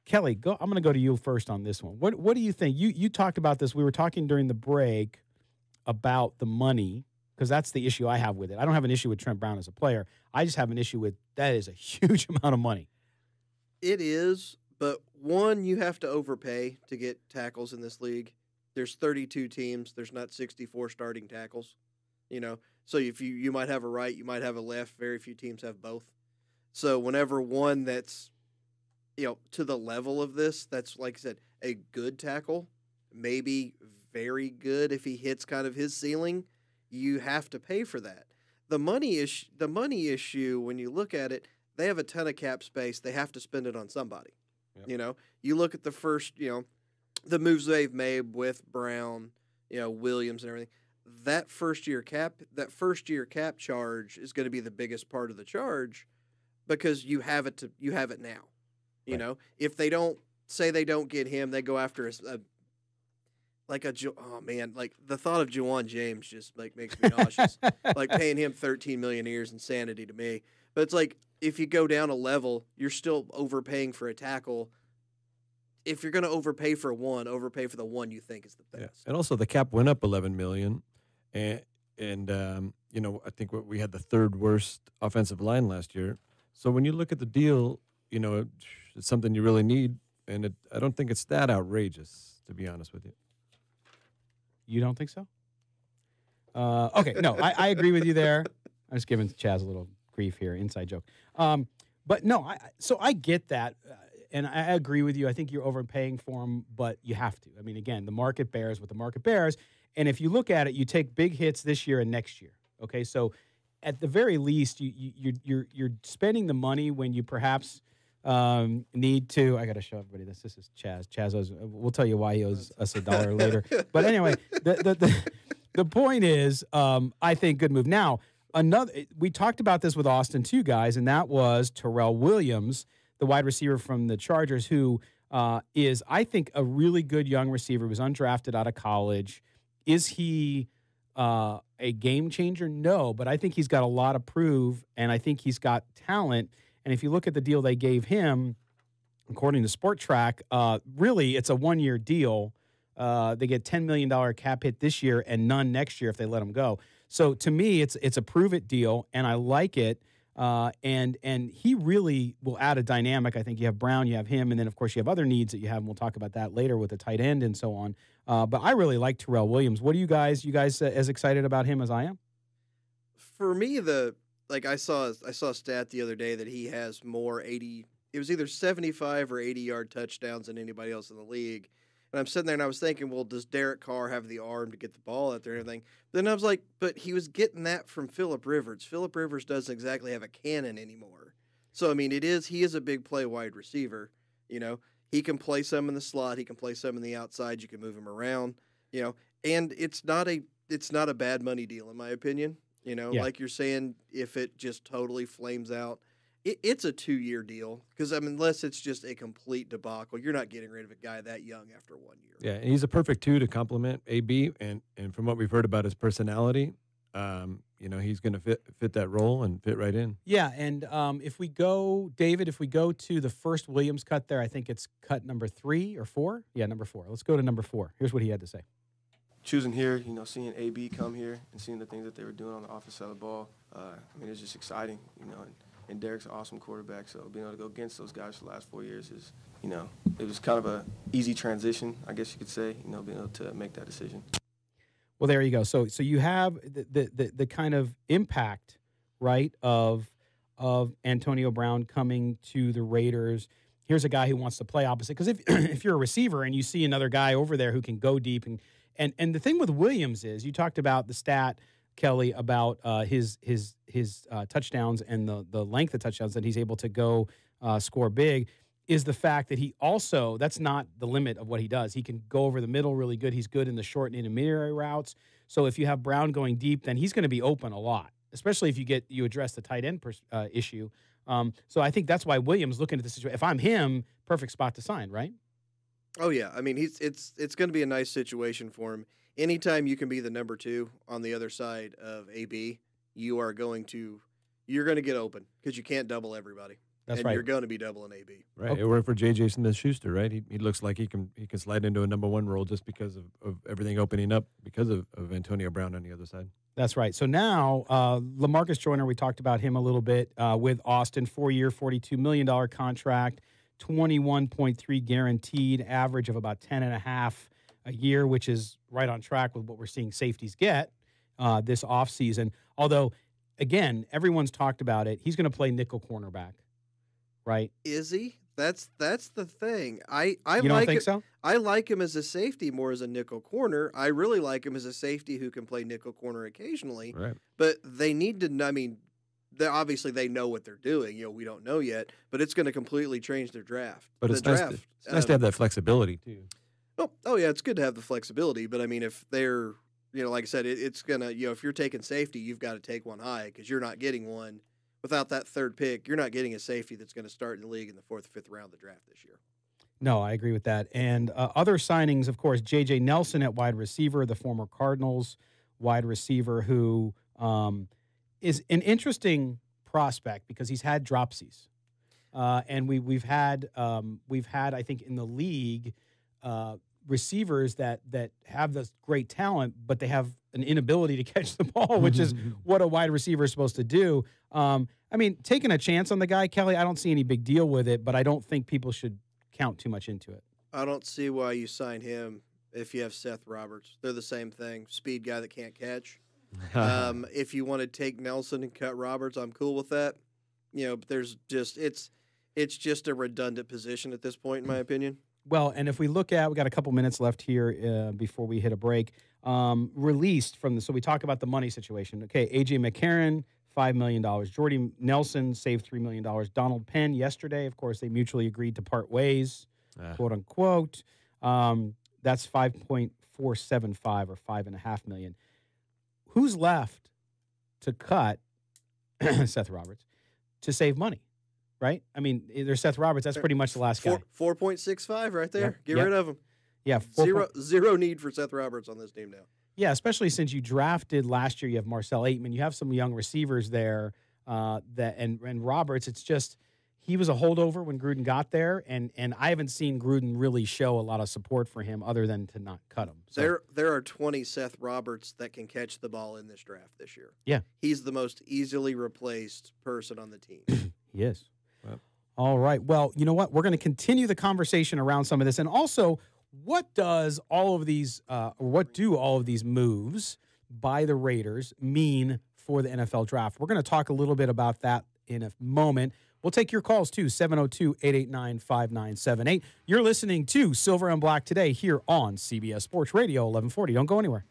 Kelly, I'm going to go to you first on this one. What do you think? You talked about this. We were talking during the break about the money, because that's the issue I have with it. I don't have an issue with Trent Brown as a player. I just have an issue with that is a huge amount of money. It is, but one, you have to overpay to get tackles in this league. There's 32 teams. There's not 64 starting tackles, So if you might have a right, you might have a left. Very few teams have both. So whenever one that's, to the level of this, that's, like I said, a good tackle, maybe very good if he hits kind of his ceiling, you have to pay for that. The money issue, when you look at it, they have a ton of cap space. They have to spend it on somebody. Yep. You look at the first, the moves they've made with Brown, Williams and everything. That first year cap charge is going to be the biggest part of the charge because you have it now. Right. If they don't get him, they go after like the thought of Juwan James just makes me nauseous. Like paying him $13 million a year is insanity to me. But it's like if you go down a level, you're still overpaying for a tackle. If you're going to overpay for the one you think is the best. Yeah. And also the cap went up $11 million, and I think we had the third worst offensive line last year. So when you look at the deal, it's something you really need, and I don't think it's that outrageous, to be honest with you. You don't think so? Okay, no, I agree with you there. I'm just giving Chaz a little grief here, inside joke. But no, so I get that, and I agree with you. I think you're overpaying for him, but you have to. I mean, again, the market bears what the market bears, and if you look at it, you take big hits this year and next year. Okay, so at the very least, you're spending the money when you perhaps need to. I got to show everybody this. This is Chaz. Chaz we'll tell you why he owes us $1 later. But anyway, the point is, I think good move. Now, we talked about this with Austin too, guys, and that was Terrell Williams, the wide receiver from the Chargers, who is, I think, a really good young receiver. He was undrafted out of college. Is he a game changer? No, but I think he's got a lot to prove, and I think he's got talent. And if you look at the deal they gave him, according to Sport Track, really it's a 1-year deal. They get $10 million cap hit this year and none next year if they let him go. So to me, it's a prove it deal, and I like it. And he really will add a dynamic. I think you have Brown, you have him, and then of course you have other needs that you have, and we'll talk about that later with the tight end and so on. But I really like Terrell Williams. What do you guys as excited about him as I am? For me, I saw a stat the other day that he has more 80. It was either 75 or 80-yard touchdowns than anybody else in the league. And I'm sitting there and I was thinking, well, does Derek Carr have the arm to get the ball out there and everything? Then I was like, but he was getting that from Phillip Rivers. Phillip Rivers doesn't exactly have a cannon anymore. So, I mean, he is a big play wide receiver. You know, he can play some in the slot. He can play some in the outside. You can move him around, you know, and it's not a bad money deal, in my opinion. You know, like you're saying, if it just totally flames out, it's a 2-year deal. Because, I mean, unless it's just a complete debacle, you're not getting rid of a guy that young after 1 year. Yeah, and he's a perfect 2 to complement AB. And from what we've heard about his personality, you know, he's going to fit that role and fit right in. Yeah, and if we go to the first Williams cut there, I think it's cut number 3 or 4. Yeah, number 4. Let's go to number 4. Here's what he had to say. Choosing here, you know, seeing AB come here and seeing the things that they were doing on the offensive side of the ball, I mean, it's just exciting, you know, and Derek's an awesome quarterback, so being able to go against those guys for the last 4 years is, you know, it was kind of a easy transition, I guess you could say, you know, being able to make that decision. Well, there you go. So you have the kind of impact, right, of Antonio Brown coming to the Raiders. Here's a guy who wants to play opposite. Because if you're a receiver and you see another guy over there who can go deep, and the thing with Williams is, you talked about the stat, Kelly, about his touchdowns and the length of touchdowns that he's able to go score big, is the fact that he also, that's not the limit of what he does. He can go over the middle really good. He's good in the short and intermediary routes. So if you have Brown going deep, then he's going to be open a lot, especially if you address the tight end issue. So I think that's why Williams looking at the situation. If I'm him, perfect spot to sign, right? Oh yeah, I mean it's going to be a nice situation for him. Anytime you can be the number 2 on the other side of AB, you're going to get open because you can't double everybody. That's and right. You're going to be doubling AB. Right. Okay. It worked for J.J. Smith-Schuster, right? He looks like he can slide into a number 1 role just because of everything opening up because of Antonio Brown on the other side. That's right. So now LaMarcus Joyner, we talked about him a little bit with Austin, 4-year, $42 million contract, 21.3 guaranteed, average of about 10.5 a year, which is right on track with what we're seeing safeties get this offseason. Although, again, everyone's talked about it. He's going to play nickel cornerback. Right? Is he? That's the thing. I you don't think so? I like him as a safety more as a nickel corner. I really like him as a safety who can play nickel corner occasionally. Right. But they need to. I mean, obviously they know what they're doing. You know, we don't know yet, but it's going to completely change their draft. But it's nice to have that flexibility too. Oh yeah, it's good to have the flexibility. But I mean, if they're, you know, like I said, it's gonna, you know, if you're taking safety, you've got to take one high because you're not getting one. Without that third pick, you're not getting a safety that's going to start in the league in the 4th or 5th round of the draft this year. No, I agree with that. And other signings, of course, J.J. Nelson at wide receiver, the former Cardinals wide receiver, who is an interesting prospect because he's had dropsies, and we've had I think in the league receivers that have this great talent, but they have an inability to catch the ball, which is what a wide receiver is supposed to do. I mean, taking a chance on the guy, Kelly, I don't see any big deal with it, but I don't think people should count too much into it. I don't see why you sign him if you have Seth Roberts. They're the same thing. Speed guy that can't catch. If you want to take Nelson and cut Roberts, I'm cool with that. You know, but there's just it's just a redundant position at this point, in my opinion. Well, and if we look at, we got a couple minutes left here before we hit a break. Released from so we talk about the money situation. Okay, A.J. McCarron, $5 million. Jordy Nelson saved $3 million. Donald Penn yesterday, of course, they mutually agreed to part ways, quote unquote. That's 5.475 or $5.5 million. Who's left to cut Seth Roberts to save money? Right? I mean, there's Seth Roberts. That's pretty much the last guy. 4.65 right there. Get rid of him. Yeah. Zero need for Seth Roberts on this team now. Yeah, especially since you drafted last year. You have Marcel Aitman. You have some young receivers there. And Roberts, it's just he was a holdover when Gruden got there, and I haven't seen Gruden really show a lot of support for him other than to not cut him. So, there are 20 Seth Roberts that can catch the ball in this draft this year. Yeah. He's the most easily replaced person on the team. He is. Wow. All right. Well, you know what? We're going to continue the conversation around some of this. And also, what do all of these moves by the Raiders mean for the NFL draft? We're going to talk a little bit about that in a moment. We'll take your calls, too, 702-889-5978. You're listening to Silver and Black today here on CBS Sports Radio 1140. Don't go anywhere.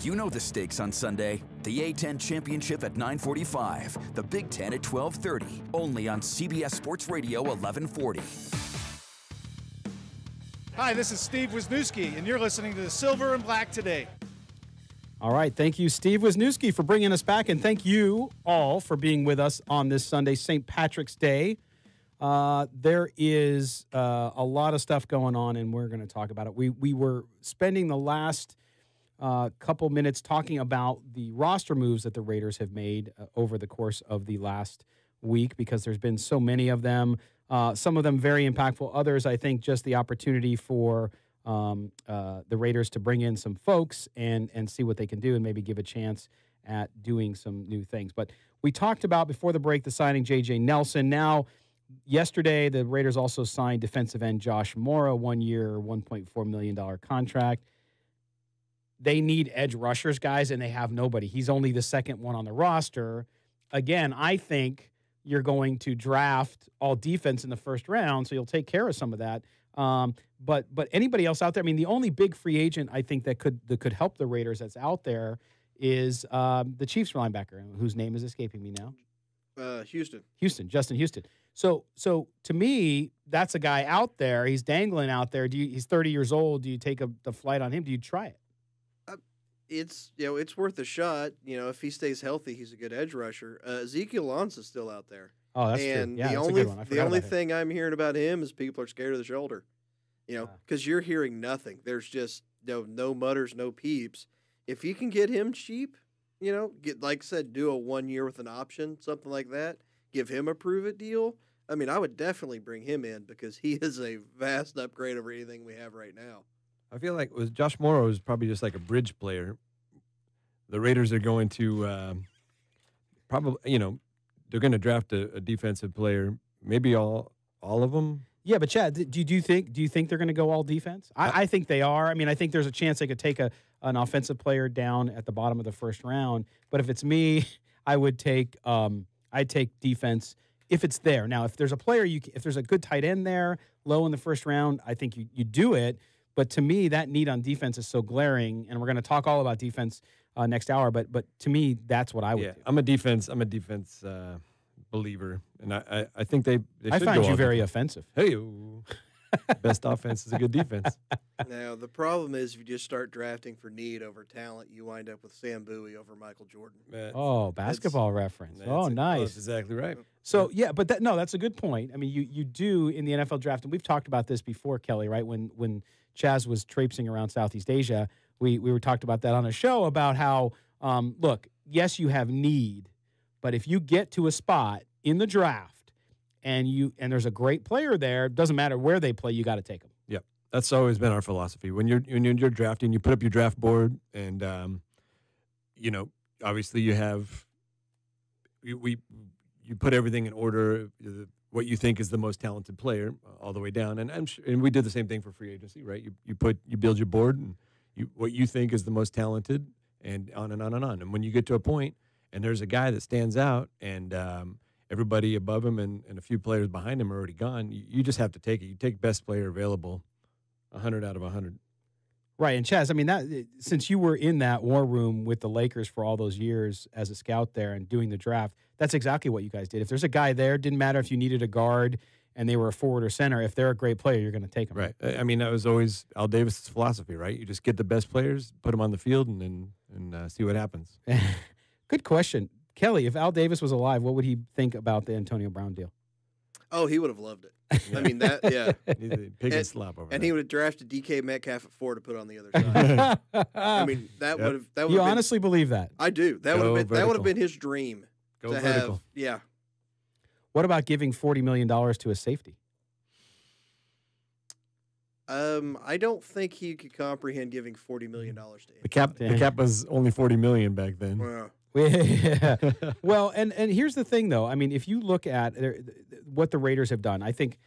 You know the stakes on Sunday. The A-10 Championship at 9:45. The Big Ten at 12:30. Only on CBS Sports Radio 1140. Hi, this is Steve Wisniewski, and you're listening to the Silver and Black Today. All right. Thank you, Steve Wisniewski, for bringing us back. And thank you all for being with us on this Sunday, St. Patrick's Day. There is a lot of stuff going on, and we're going to talk about it. We were spending the last couple minutes talking about the roster moves that the Raiders have made over the course of the last week, because there's been so many of them. Some of them very impactful. Others, I think, just the opportunity for the Raiders to bring in some folks and see what they can do and maybe give a chance at doing some new things. But we talked about before the break the signing J.J. Nelson. Now, yesterday, the Raiders also signed defensive end Josh Mora, 1 year, $1.4 million contract. They need edge rushers, guys, and they have nobody. He's only the second one on the roster. Again, I think you're going to draft all defense in the first round, so you'll take care of some of that. But anybody else out there? I mean, the only big free agent I think that could help the Raiders that's out there is the Chiefs linebacker, whose name is escaping me now. Justin Houston. So to me, that's a guy out there. He's dangling out there. He's 30 years old. Do you take the flight on him? Do you try it? It's worth a shot. If he stays healthy, he's a good edge rusher. Ezekiel Alonso's still out there. Oh, that's true. Yeah, the only thing I'm hearing about him is people are scared of the shoulder. Because you're hearing nothing. There's just no mutters, no peeps. If you can get him cheap, get, like I said, do a 1 year with an option, something like that. Give him a prove-it deal. I mean, I would definitely bring him in because he is a vast upgrade over anything we have right now. I feel like Josh Morrow is probably just like a bridge player. The Raiders are going to probably, they're going to draft a defensive player, maybe all of them. Yeah, but Chad, do you think they're going to go all defense? I think they are. I mean, I think there's a chance they could take an offensive player down at the bottom of the first round. But if it's me, I would take I'd take defense if it's there. Now, if there's a player if there's a good tight end there low in the first round, I think you do it. But to me, that need on defense is so glaring, and we're going to talk all about defense next hour. But to me, that's what I would do. I'm a defense believer, and I think they I should find go you all very defense. offensive. Hey, best offense is a good defense. Now, the problem is if you just start drafting for need over talent, you wind up with Sam Bowie over Michael Jordan. Basketball reference. Oh, nice. That's exactly right. So, yeah, but that's a good point. I mean, you do in the NFL draft, and we've talked about this before, Kelly, right? When Chaz was traipsing around Southeast Asia, we were talked about that on a show about how, look, yes, you have need, but if you get to a spot in the draft and there's a great player there, it doesn't matter where they play, you got to take them. Yep. That's always been our philosophy. When you're drafting, you put up your draft board, and obviously you put everything in order, what you think is the most talented player all the way down, and we did the same thing for free agency, right? You build your board and what you think is the most talented, and on and on and on. And when you get to a point and there's a guy that stands out, and everybody above him and a few players behind him are already gone, you just have to take it. You take best player available, 100 out of 100. Right, and Chaz, I mean, since you were in that war room with the Lakers for all those years as a scout there and doing the draft, that's exactly what you guys did. If there's a guy there, it didn't matter if you needed a guard and they were a forward or center. If they're a great player, you're going to take them. Right. I mean, that was always Al Davis's philosophy, right? You just get the best players, put them on the field, and see what happens. Good question. Kelly, if Al Davis was alive, what would he think about the Antonio Brown deal? Oh, he would have loved it. I mean, Pig and slop over and that. he would have drafted DK Metcalf at 4 to put on the other side. I mean, that would have. You honestly believe that? I do. That would have been his dream. Go to vertical. Have. Yeah. What about giving $40 million to a safety? I don't think he could comprehend giving $40 million to him. The cap was only $40 million back then. Wow. Yeah. Well, and here's the thing, though. I mean, if you look at what the Raiders have done, I think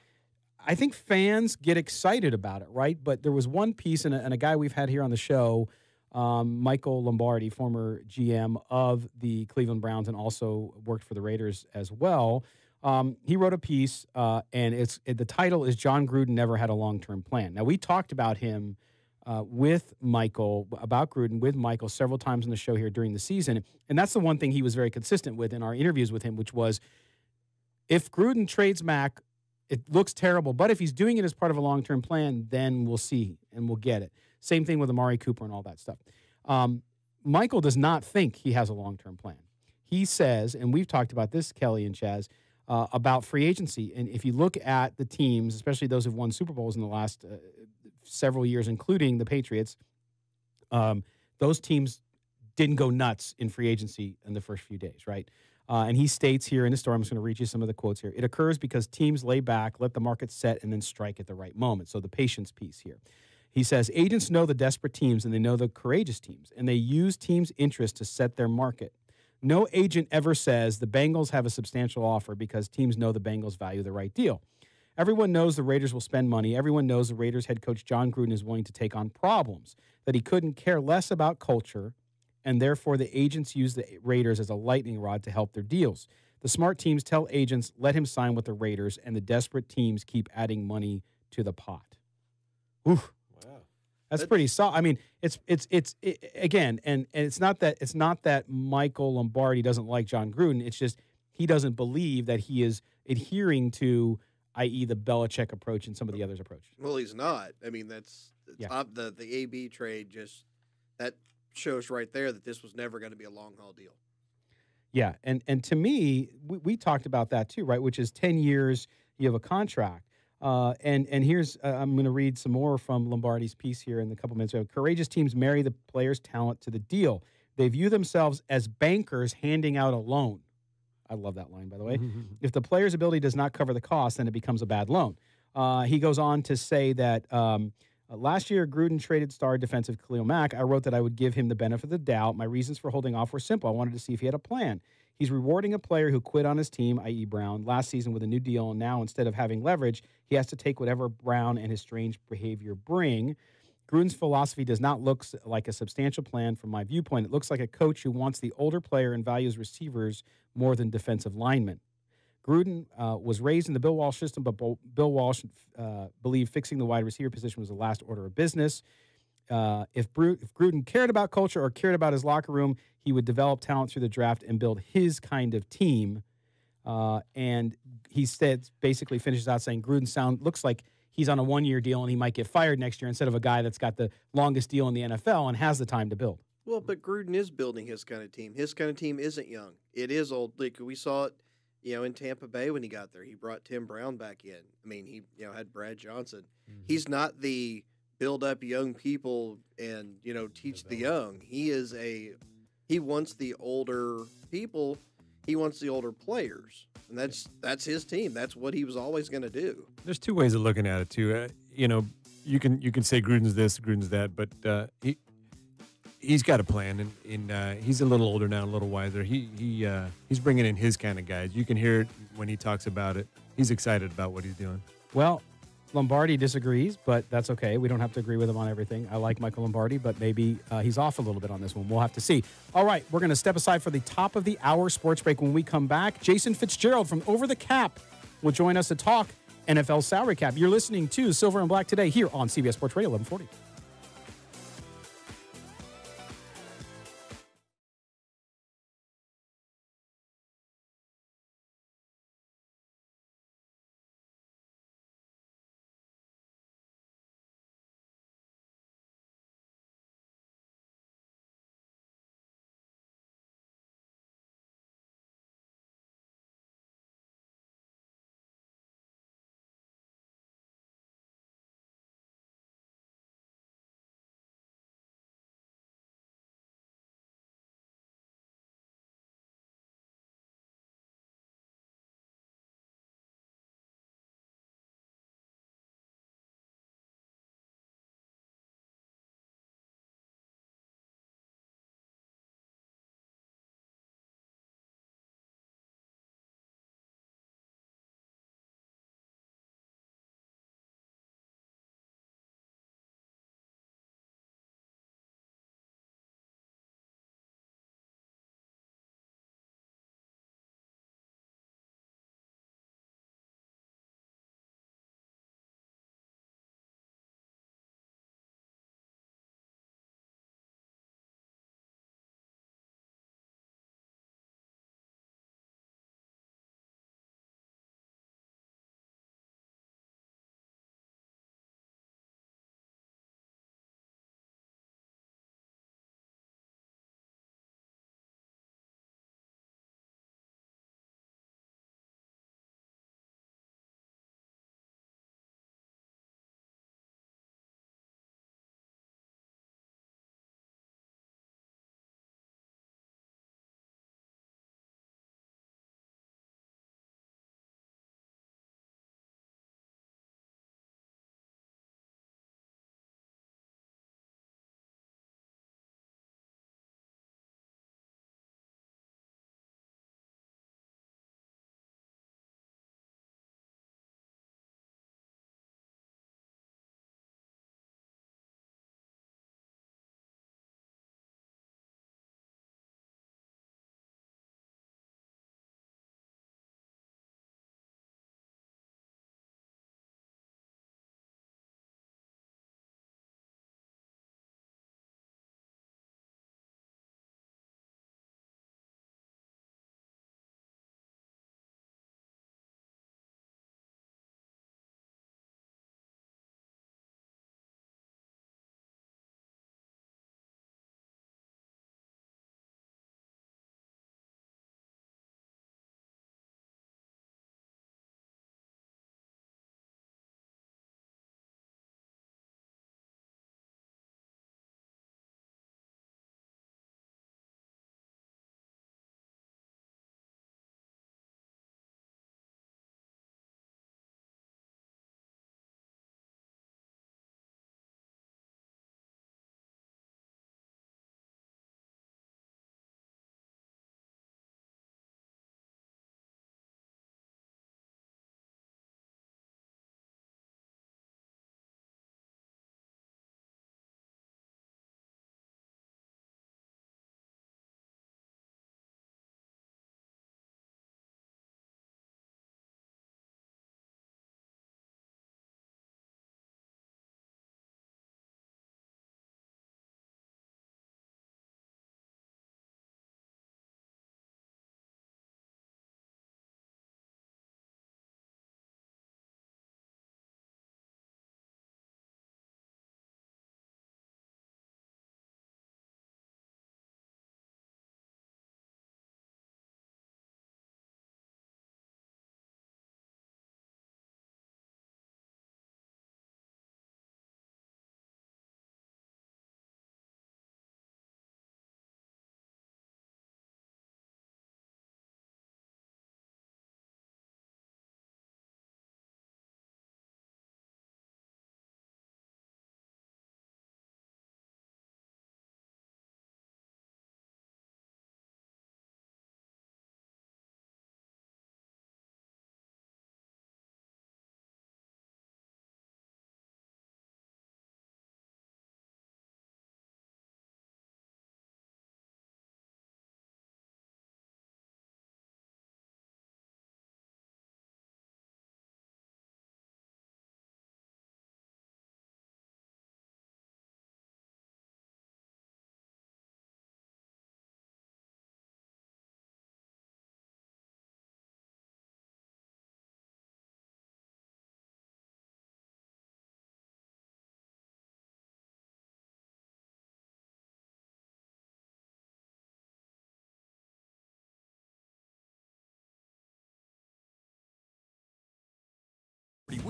fans get excited about it, right? But there was one piece, and a guy we've had here on the show, Michael Lombardi, former GM of the Cleveland Browns and also worked for the Raiders as well. He wrote a piece, and the title is "John Gruden Never Had a Long-Term Plan." Now, we talked about him with Michael, about Gruden, with Michael several times on the show here during the season. And that's the one thing he was very consistent with in our interviews with him, which was if Gruden trades Mac, it looks terrible. But if he's doing it as part of a long-term plan, then we'll see and we'll get it. Same thing with Amari Cooper and all that stuff. Michael does not think he has a long-term plan. He says, and we've talked about this, Kelly and Chaz, about free agency. And if you look at the teams, especially those who've won Super Bowls in the last several years, including the Patriots, those teams didn't go nuts in free agency in the first few days, right? And he states here in the story, I'm just going to read you some of the quotes here. It occurs because teams lay back, let the market set, and then strike at the right moment. So the patience piece here. He says, agents know the desperate teams and they know the courageous teams, and they use teams' interest to set their market. No agent ever says the Bengals have a substantial offer because teams know the Bengals value the right deal. Everyone knows the Raiders will spend money. Everyone knows the Raiders head coach John Gruden is willing to take on problems, that he couldn't care less about culture, and therefore the agents use the Raiders as a lightning rod to help their deals. The smart teams tell agents, let him sign with the Raiders, and the desperate teams keep adding money to the pot. Oof. That's pretty solid. I mean, it's again, and it's not that Michael Lombardi doesn't like John Gruden. It's just he doesn't believe that he is adhering to, i.e., the Belichick approach and some of the others' approach. Well, he's not. I mean, the AB trade just that shows right there that this was never going to be a long haul deal. Yeah, and to me, we talked about that too, right? Which is 10 years. You have a contract. And here's, I'm going to read some more from Lombardi's piece here in a couple minutes. Courageous teams marry the player's talent to the deal. They view themselves as bankers handing out a loan. I love that line, by the way. If the player's ability does not cover the cost, then it becomes a bad loan. He goes on to say that last year, Gruden traded star defensive Khalil Mack. I wrote that I would give him the benefit of the doubt. My reasons for holding off were simple. I wanted to see if he had a plan. He's rewarding a player who quit on his team, i.e. Brown, last season with a new deal, and now instead of having leverage, he has to take whatever Brown and his strange behavior bring. Gruden's philosophy does not look like a substantial plan from my viewpoint. It looks like a coach who wants the older player and values receivers more than defensive linemen. Gruden was raised in the Bill Walsh system, but Bill Walsh believed fixing the wide receiver position was the last order of business. If Gruden cared about culture or cared about his locker room, he would develop talent through the draft and build his kind of team. And he basically finishes out saying Gruden looks like he's on a one-year deal and he might get fired next year instead of a guy that's got the longest deal in the NFL and has the time to build. Well, but Gruden is building his kind of team. His kind of team isn't young. It is old. Like we saw it, in Tampa Bay when he got there. He brought Tim Brown back in. I mean, he had Brad Johnson. Mm-hmm. He's not the build up young people and teach the young. He wants the older people. He wants the older players, and that's his team. That's what he was always going to do. There's two ways of looking at it too. You can say Gruden's this, Gruden's that, but he's got a plan, and he's a little older now, a little wiser. He's bringing in his kind of guys. You can hear it when he talks about it. He's excited about what he's doing. Well, Lombardi disagrees, but that's okay. We don't have to agree with him on everything. I like Michael Lombardi, but maybe he's off a little bit on this one. We'll have to see. All right, we're going to step aside for the top of the hour sports break. When we come back, Jason Fitzgerald from Over the Cap will join us to talk NFL salary cap. You're listening to Silver and Black today here on CBS Sports Radio 1140.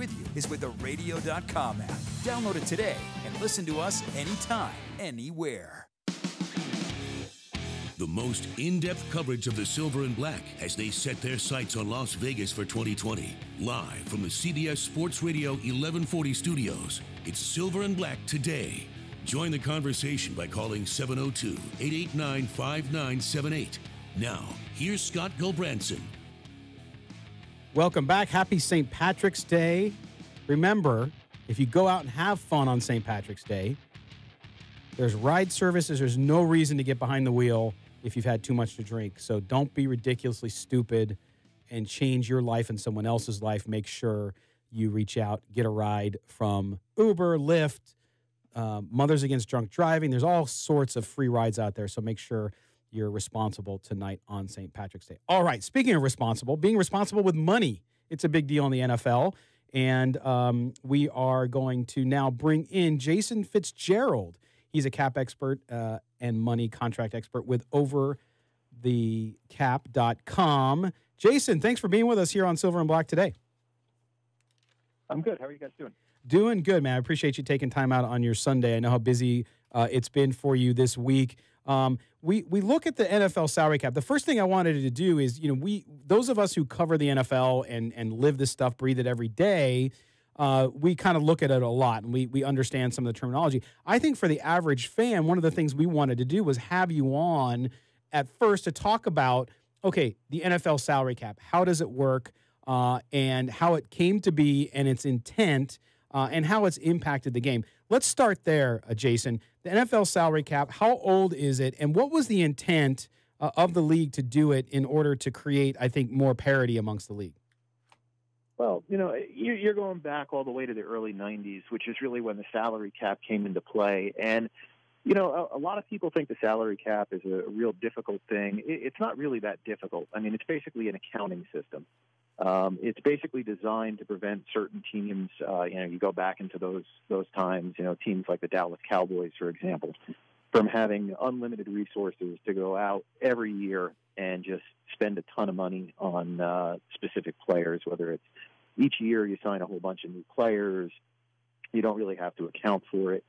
with you is with the radio.com app. Download it today and listen to us anytime, anywhere. The most in-depth coverage of the Silver and Black as they set their sights on Las Vegas for 2020. Live from the CBS Sports Radio 1140 studios, it's Silver and Black today. Join the conversation by calling 702-889-5978. Now, here's Scott Gulbranson. Welcome back. Happy St. Patrick's Day. Remember, if you go out and have fun on St. Patrick's Day, there's ride services. There's no reason to get behind the wheel if you've had too much to drink. So don't be ridiculously stupid and change your life and someone else's life. Make sure you reach out, get a ride from Uber, Lyft, Mothers Against Drunk Driving. There's all sorts of free rides out there. So make sure you're responsible tonight on St. Patrick's Day. All right, speaking of responsible, being responsible with money, it's a big deal in the NFL. And we are going to now bring in Jason Fitzgerald. He's a cap expert and money contract expert with overthecap.com. Jason, thanks for being with us here on Silver and Black today. I'm good. How are you guys doing? Doing good, man. I appreciate you taking time out on your Sunday. I know how busy it's been for you this week. We look at the NFL salary cap. The first thing I wanted to do is, those of us who cover the NFL and live this stuff, breathe it every day, we kind of look at it a lot, and we understand some of the terminology. I think for the average fan, one of the things we wanted to do was have you on at first to talk about, okay, the NFL salary cap. How does it work, and how it came to be and its intent, and how it's impacted the game. Let's start there, Jason. The NFL salary cap, how old is it, and what was the intent of the league to do it in order to create, I think, more parity amongst the league? Well, you're going back all the way to the early 90s, which is really when the salary cap came into play. And, a lot of people think the salary cap is a real difficult thing. It's not really that difficult. I mean, it's basically an accounting system. It's basically designed to prevent certain teams, you go back into those times, teams like the Dallas Cowboys, for example, from having unlimited resources to go out every year and just spend a ton of money on specific players, whether it's each year you sign a whole bunch of new players, you don't really have to account for it.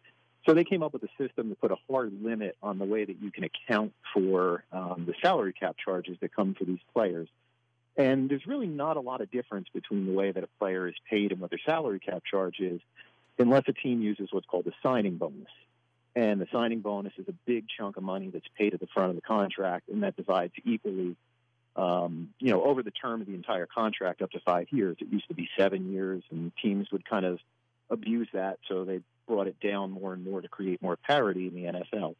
So they came up with a system to put a hard limit on the way that you can account for the salary cap charges that come for these players. And there's really not a lot of difference between the way that a player is paid and what their salary cap charge is, unless a team uses what's called the signing bonus. And the signing bonus is a big chunk of money that's paid at the front of the contract, and that divides equally, over the term of the entire contract up to 5 years. It used to be 7 years, and teams would kind of abuse that, so they brought it down more and more to create more parity in the NFL.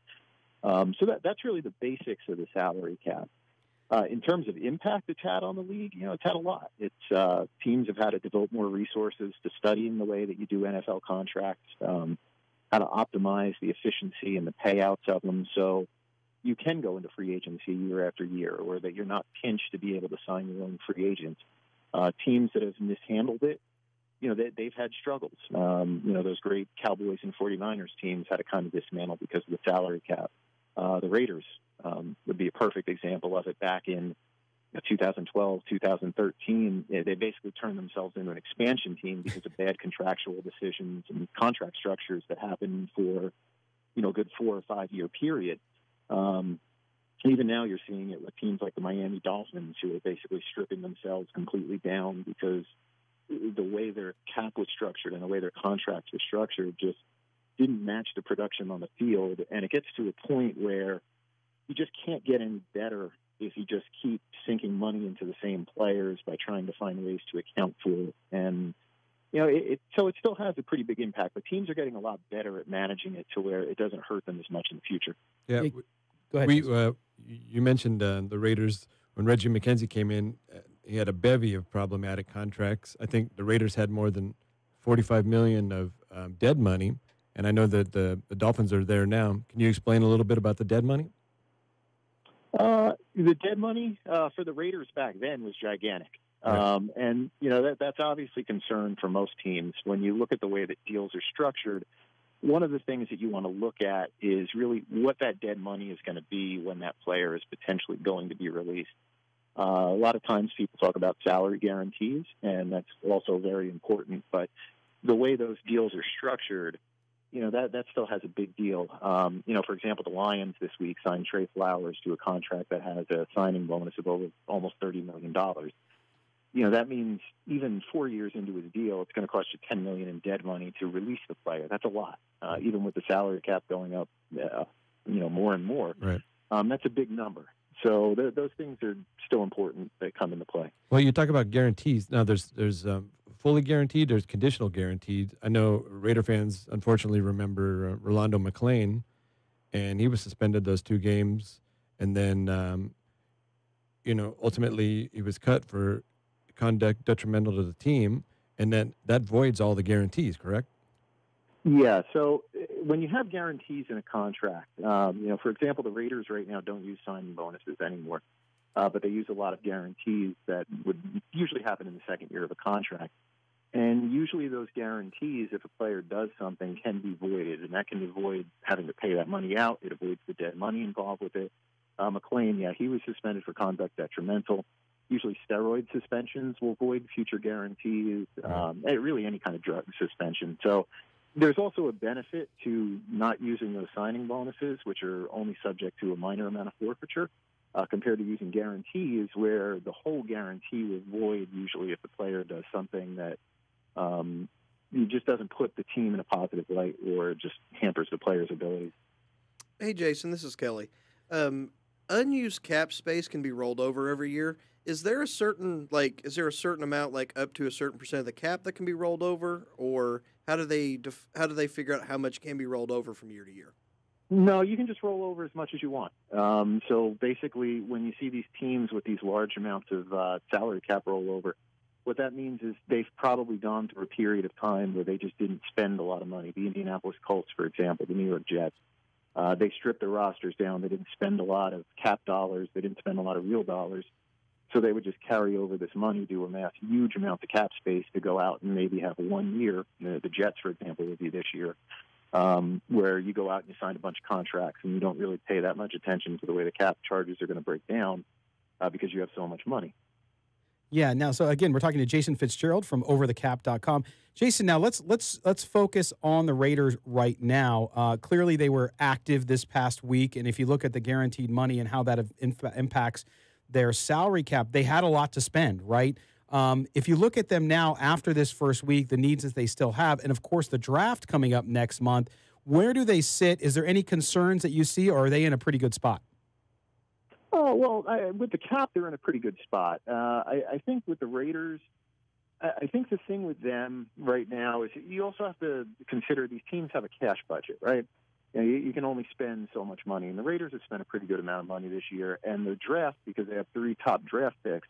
So that's really the basics of the salary cap. In terms of impact it's had on the league, it's had a lot. It's teams have had to devote more resources to studying the way that you do NFL contracts, how to optimize the efficiency and the payouts of them, so you can go into free agency year after year, or that you're not pinched to be able to sign your own free agents. Teams that have mishandled it, they've had struggles. Those great Cowboys and 49ers teams had to kind of dismantle because of the salary cap. The Raiders would be a perfect example of it back in 2012, 2013. They basically turned themselves into an expansion team because of bad contractual decisions and contract structures that happened for, a good 4 or 5 year period. Even now you're seeing it with teams like the Miami Dolphins, who are basically stripping themselves completely down because the way their cap was structured and the way their contracts were structured just didn't match the production on the field. And it gets to a point where you just can't get any better if you just keep sinking money into the same players by trying to find ways to account for it. And, so it still has a pretty big impact, but teams are getting a lot better at managing it to where it doesn't hurt them as much in the future. Yeah. Go ahead. You mentioned the Raiders. When Reggie McKenzie came in, he had a bevy of problematic contracts. I think the Raiders had more than $45 million of dead money, and I know that the Dolphins are there now. Can you explain a little bit about the dead money? The dead money for the Raiders back then was gigantic. Right. And, that's obviously concern for most teams. When you look at the way that deals are structured, one of the things that you want to look at is really what that dead money is going to be when that player is potentially going to be released. A lot of times people talk about salary guarantees, and that's also very important. But the way those deals are structured, that still has a big deal. For example, the Lions this week signed Trey Flowers to a contract that has a signing bonus of over almost $30 million. That means even 4 years into his deal, it's going to cost you $10 million in dead money to release the player. That's a lot, even with the salary cap going up, more and more. Right. That's a big number. So those things are still important that come into play. Well, you talk about guarantees. Now, there's fully guaranteed, there's conditional guaranteed. I know Raider fans, unfortunately, remember Rolando McClain, and he was suspended those 2 games. And then, ultimately he was cut for conduct detrimental to the team, and then that voids all the guarantees, correct? Yeah, so when you have guarantees in a contract, for example, the Raiders right now don't use signing bonuses anymore, but they use a lot of guarantees that would usually happen in the second year of a contract. And usually those guarantees, if a player does something, can be voided, and that can avoid having to pay that money out. It avoids the dead money involved with it. McClain, he was suspended for conduct detrimental. Usually steroid suspensions will void future guarantees, really any kind of drug suspension. So there's also a benefit to not using those signing bonuses, which are only subject to a minor amount of forfeiture, compared to using guarantees where the whole guarantee will void usually if the player does something that just doesn't put the team in a positive light or just hampers the player's abilities. Hey, Jason, this is Kelly. Unused cap space can be rolled over every year. Is there a certain amount, like up to a certain percent of the cap that can be rolled over, or how do they figure out how much can be rolled over from year to year? No, you can just roll over as much as you want. So basically, when you see these teams with these large amounts of salary cap rollover, what that means is they've probably gone through a period of time where they just didn't spend a lot of money. The Indianapolis Colts, for example, the New York Jets, they stripped their rosters down. They didn't spend a lot of cap dollars. They didn't spend a lot of real dollars. So they would just carry over this money to amass huge amounts of cap space to go out and maybe have 1 year. The Jets, for example, would be this year, where you go out and you sign a bunch of contracts and you don't really pay that much attention to the way the cap charges are going to break down because you have so much money. Yeah. Now, so again, we're talking to Jason Fitzgerald from overthecap.com. Jason, now let's focus on the Raiders right now. Clearly, they were active this past week, and if you look at the guaranteed money and how that impacts their salary cap, they had a lot to spend, right? If you look at them now after this first week, the needs that they still have, and of course the draft coming up next month, where do they sit? Is there any concerns that you see, or are they in a pretty good spot? Oh, well, with the cap, they're in a pretty good spot. I think with the Raiders, I think the thing with them right now is you also have to consider these teams have a cash budget, right? You can only spend so much money, and the Raiders have spent a pretty good amount of money this year. And the draft, because they have 3 top draft picks,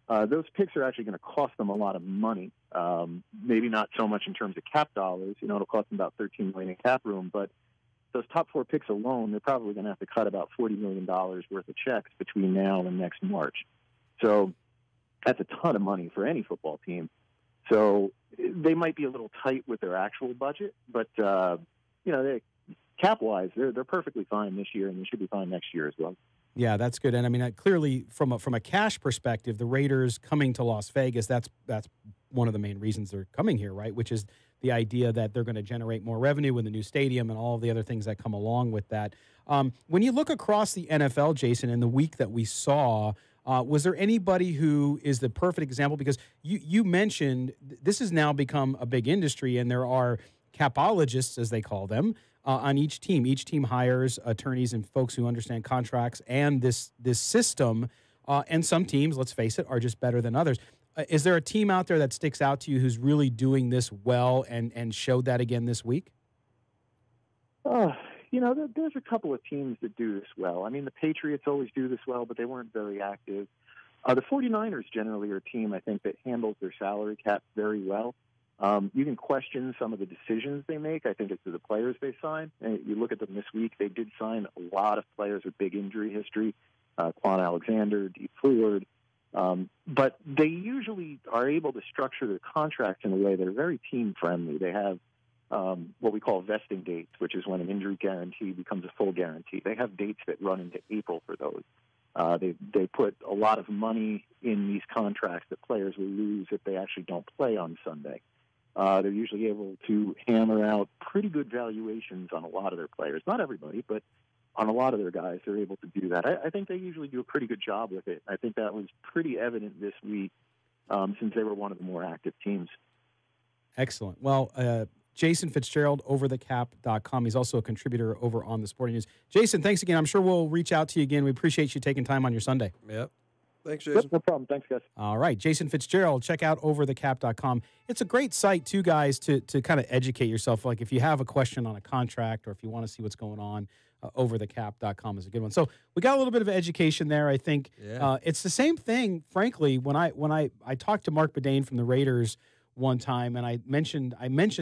those picks are actually going to cost them a lot of money. Maybe not so much in terms of cap dollars. It'll cost them about $13 million in cap room, but those top 4 picks alone, they're probably going to have to cut about $40 million worth of checks between now and next March. So that's a ton of money for any football team. So they might be a little tight with their actual budget, but cap-wise, they're perfectly fine this year, and they should be fine next year as well. Yeah, that's good. And I mean, clearly, from a cash perspective, the Raiders coming to Las Vegas, that's one of the main reasons they're coming here, right? Which is the idea that they're going to generate more revenue with the new stadium and all of the other things that come along with that. When you look across the NFL, Jason, in the week that we saw, was there anybody who is the perfect example? Because you mentioned this has now become a big industry, and there are capologists, as they call them, on each team. Each team hires attorneys and folks who understand contracts and this system. And some teams, let's face it, are just better than others. Is there a team out there that sticks out to you who's really doing this well and showed that again this week? There's a couple of teams that do this well. I mean, the Patriots always do this well, but they weren't very active. The 49ers generally are a team, I think, that handles their salary cap very well. You can question some of the decisions they make. I think it's the players they sign. And you look at them this week, they did sign a lot of players with big injury history, Quan Alexander, Dee Ford. But they usually are able to structure their contracts in a way that are very team-friendly. They have what we call vesting dates, which is when an injury guarantee becomes a full guarantee. They have dates that run into April for those. They put a lot of money in these contracts that players will lose if they actually don't play on Sunday. They're usually able to hammer out pretty good valuations on a lot of their players. Not everybody, but on a lot of their guys, they're able to do that. I think they usually do a pretty good job with it. I think that was pretty evident this week since they were one of the more active teams. Excellent. Well, Jason Fitzgerald, overthecap.com. He's also a contributor over on the Sporting News. Jason, thanks again. I'm sure we'll reach out to you again. We appreciate you taking time on your Sunday. Yep. Thanks, Jason. No problem. Thanks, guys. All right. Jason Fitzgerald, check out overthecap.com. It's a great site, too, guys, to kind of educate yourself. Like if you have a question on a contract or if you want to see what's going on, overthecap.com is a good one. So we got a little bit of education there, I think. Yeah. It's the same thing, frankly, when I talked to Mark Bedane from the Raiders one time, and I mentioned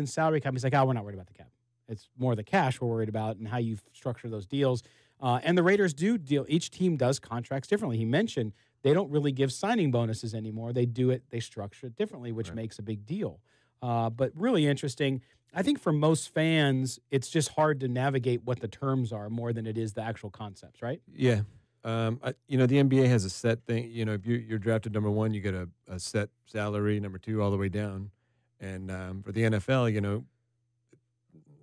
salary cap. He's like, we're not worried about the cap. It's more the cash we're worried about and how you structure those deals. And the Raiders do deal. Each team does contracts differently. He mentioned they don't really give signing bonuses anymore. They structure it differently, which makes a big deal. But really interesting. I think for most fans, it's just hard to navigate what the terms are more than it is the actual concepts, right? Yeah. The NBA has a set thing. If you're drafted number one, you get a set salary, number two, all the way down. And for the NFL,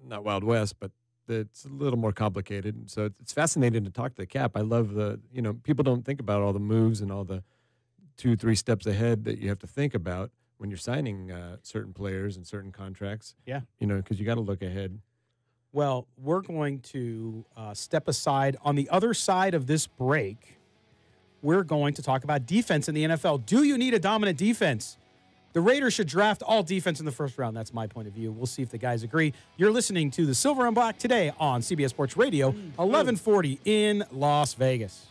not Wild West, but it's a little more complicated. So it's fascinating to talk to the cap. I love people don't think about all the moves and all the 2-3 steps ahead that you have to think about when you're signing certain players and certain contracts. Yeah. Because you got to look ahead. Well, we're going to step aside. On the other side of this break, we're going to talk about defense in the NFL. Do you need a dominant defense? The Raiders should draft all defense in the first round. That's my point of view. We'll see if the guys agree. You're listening to the Silver and Black today on CBS Sports Radio, 1140 in Las Vegas.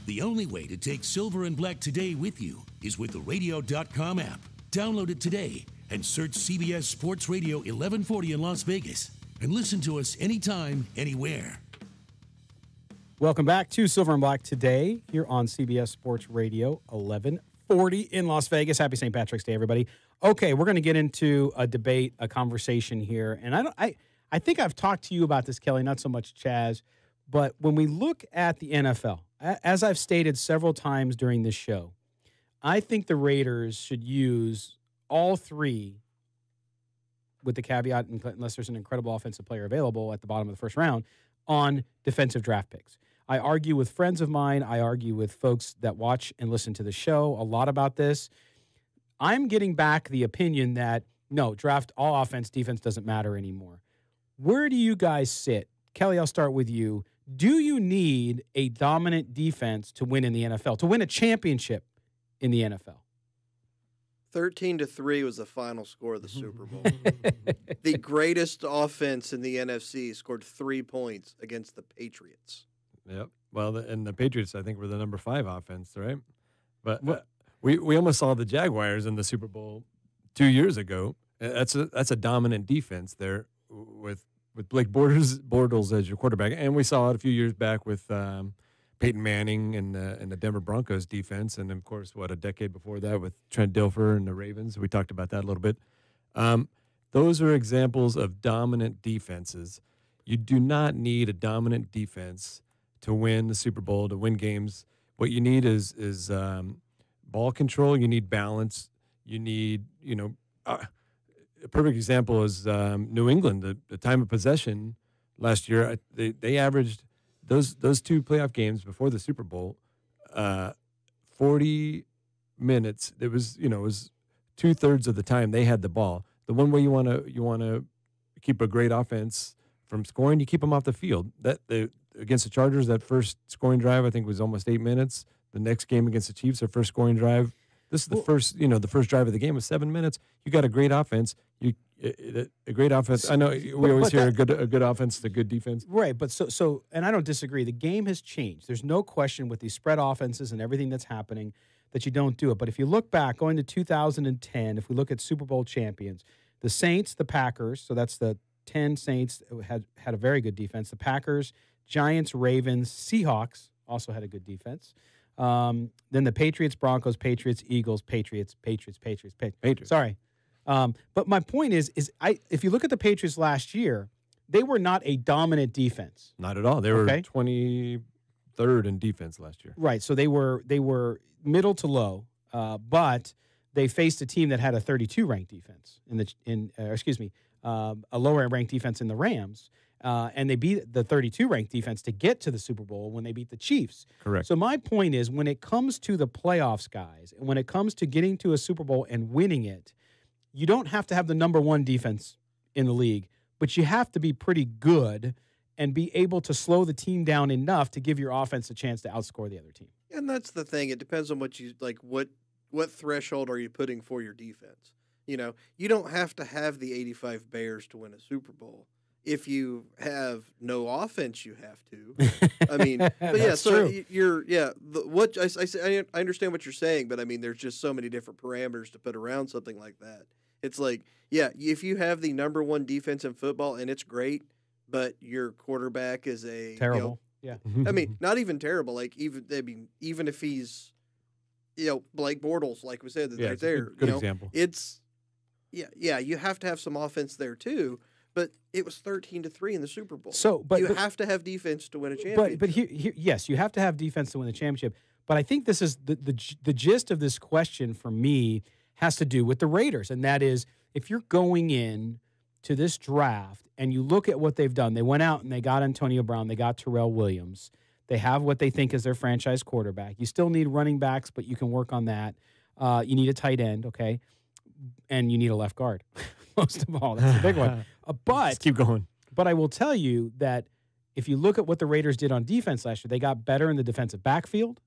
The only way to take Silver and Black today with you is with the radio.com app. Download it today and search CBS Sports Radio 1140 in Las Vegas and listen to us anytime, anywhere. Welcome back to Silver and Black today here on CBS Sports Radio 1140 in Las Vegas. Happy St. Patrick's Day, everybody. Okay, we're going to get into a debate, a conversation here. And I think I've talked to you about this, Kelly, not so much Chaz, but when we look at the NFL, as I've stated several times during this show, I think the Raiders should use all three, with the caveat, unless there's an incredible offensive player available at the bottom of the first round, on defensive draft picks. I argue with friends of mine. I argue with folks that watch and listen to the show a lot about this. I'm getting back the opinion that, no, draft all offense, defense doesn't matter anymore. Where do you guys sit? Kelly, I'll start with you. Do you need a dominant defense to win in the NFL, to win a championship in the NFL? 13-3 was the final score of the Super Bowl. The greatest offense in the NFC scored 3 points against the Patriots. Yep. Well, and the Patriots, I think, were the number 5 offense, right? But we almost saw the Jaguars in the Super Bowl 2 years ago. That's a dominant defense there with Blake Bortles as your quarterback, and we saw it a few years back with Peyton Manning and the Denver Broncos defense, and of course, a decade before that with Trent Dilfer and the Ravens. We talked about that a little bit. Those are examples of dominant defenses. You do not need a dominant defense to win the Super Bowl, to win games. What you need is ball control. You need balance. You need, a perfect example is New England. The time of possession last year, they averaged those two playoff games before the Super Bowl, 40 minutes. It was 2/3 of the time they had the ball. The one way you want to keep a great offense from scoring, you keep them off the field. Against the Chargers, that first scoring drive I think was almost 8 minutes. The next game against the Chiefs, their first scoring drive. This is the first drive of the game was 7 minutes. You got a great offense. A great offense. I know we always hear a good offense, a good defense. Right, but so, and I don't disagree. The game has changed. There's no question with these spread offenses and everything that's happening that you don't do it. But if you look back, going to 2010, if we look at Super Bowl champions, the Saints, the Packers, so that's the 10 Saints had a very good defense. The Packers, Giants, Ravens, Seahawks also had a good defense. Then the Patriots, Broncos, Patriots, Eagles, Patriots. Sorry. But my point is if you look at the Patriots last year, they were not a dominant defense. Not at all. They were 23rd in defense last year. Right. So they were middle to low, but they faced a team that had a 32 ranked defense a lower ranked defense in the Rams. And they beat the 32 ranked defense to get to the Super Bowl when they beat the Chiefs. Correct. So my point is, when it comes to the playoffs, guys, and when it comes to getting to a Super Bowl and winning it, you don't have to have the number one defense in the league, but you have to be pretty good and be able to slow the team down enough to give your offense a chance to outscore the other team. And that's the thing. It depends on what you like. What threshold are you putting for your defense? You don't have to have the 85 Bears to win a Super Bowl. If you have no offense, you have to. I mean, but yeah, so true. I understand what you're saying, but I mean, there's just so many different parameters to put around something like that. It's like, yeah, if you have the number one defense in football and it's great, but your quarterback is terrible. I mean, not even terrible. Like even if he's, Blake Bortles, like we said, right there. Good example. It's you have to have some offense there too. But it was 13-3 in the Super Bowl. But you have to have defense to win a championship. But here, yes, you have to have defense to win the championship. But I think this is the gist of this question for me has to do with the Raiders, and that is if you're going in to this draft and you look at what they've done, they went out and they got Antonio Brown, they got Terrell Williams, they have what they think is their franchise quarterback. You still need running backs, but you can work on that. You need a tight end, okay, and you need a left guard. Most of all, that's the big one. But just keep going. But I will tell you that if you look at what the Raiders did on defense last year, they got better in the defensive backfield.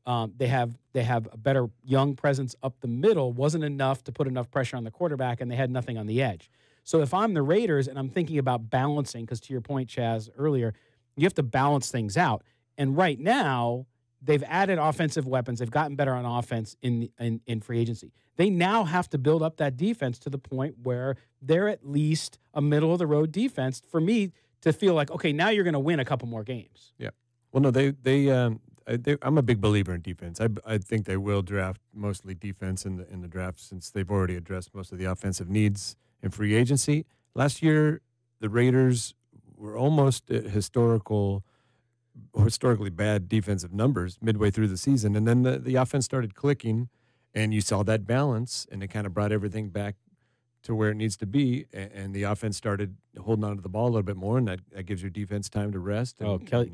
They have a better young presence up the middle. Wasn't enough to put enough pressure on the quarterback, and they had nothing on the edge. So if I'm the Raiders and I'm thinking about balancing, because to your point, Chaz, earlier, You have to balance things out. And right now, they've added offensive weapons. They've gotten better on offense in free agency. They now have to build up that defense to the point where they're at least a middle-of-the-road defense for me to feel like, okay, now you're going to win a couple more games. Yeah. Well, no, I'm a big believer in defense. I think they will draft mostly defense in the draft since they've already addressed most of the offensive needs in free agency. Last year, the Raiders were almost at historically bad defensive numbers midway through the season, and then the offense started clicking, and you saw that balance, and it kind of brought everything back to where it needs to be, and the offense started holding on to the ball a little bit more, and that gives your defense time to rest.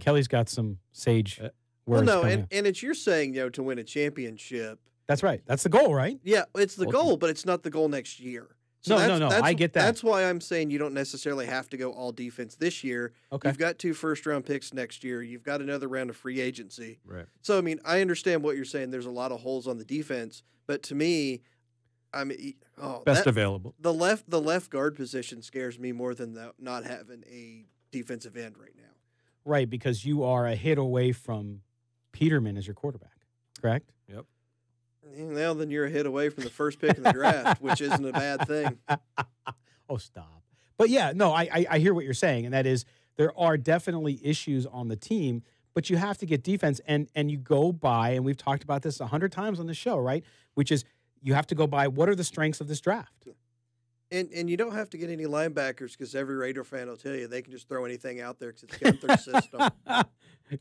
Kelly's got some sage Well, words. no, coming and it's you're saying, to win a championship. That's right. That's the goal, right? Yeah, it's the goal, but it's not the goal next year. So No, I get that. That's why I'm saying you don't necessarily have to go all defense this year. Okay. You've got 2 first-round picks next year. You've got another round of free agency. Right. So, I mean, I understand what you're saying. There's a lot of holes on the defense, but to me, best available. The left guard position scares me more than not having a defensive end right now. Right, because you are a hit away from Peterman as your quarterback, correct? Yep. Well, then you're a hit away from the first pick in the draft, which isn't a bad thing. Oh, stop. But yeah, no, I hear what you're saying, and that is there are definitely issues on the team, but you have to get defense, and you go by, and we've talked about this 100 times on the show, right? Which is you have to go by what are the strengths of this draft. And you don't have to get any linebackers because every Raider fan will tell you they can just throw anything out there because it's Gunther's system.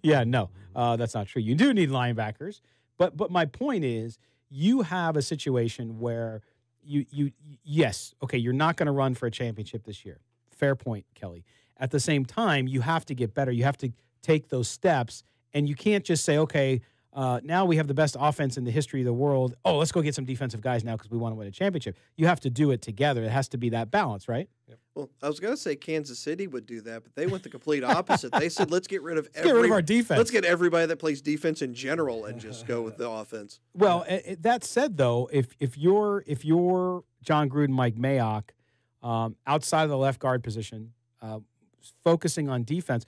Yeah, no, that's not true. You do need linebackers, but my point is you have a situation where yes, okay, you're not going to run for a championship this year. Fair point, Kelly. At the same time, you have to get better. You have to take those steps, and you can't just say, okay, now we have the best offense in the history of the world. Oh, let's go get some defensive guys now because we want to win a championship. You have to do it together. It has to be that balance, right? Yep. Well, I was going to say Kansas City would do that, but they went the complete opposite. They said, let's get rid of our defense. Let's get everybody that plays defense in general and just go with the offense. Well, that said, though, if you're John Gruden, Mike Mayock, outside of the left guard position, focusing on defense,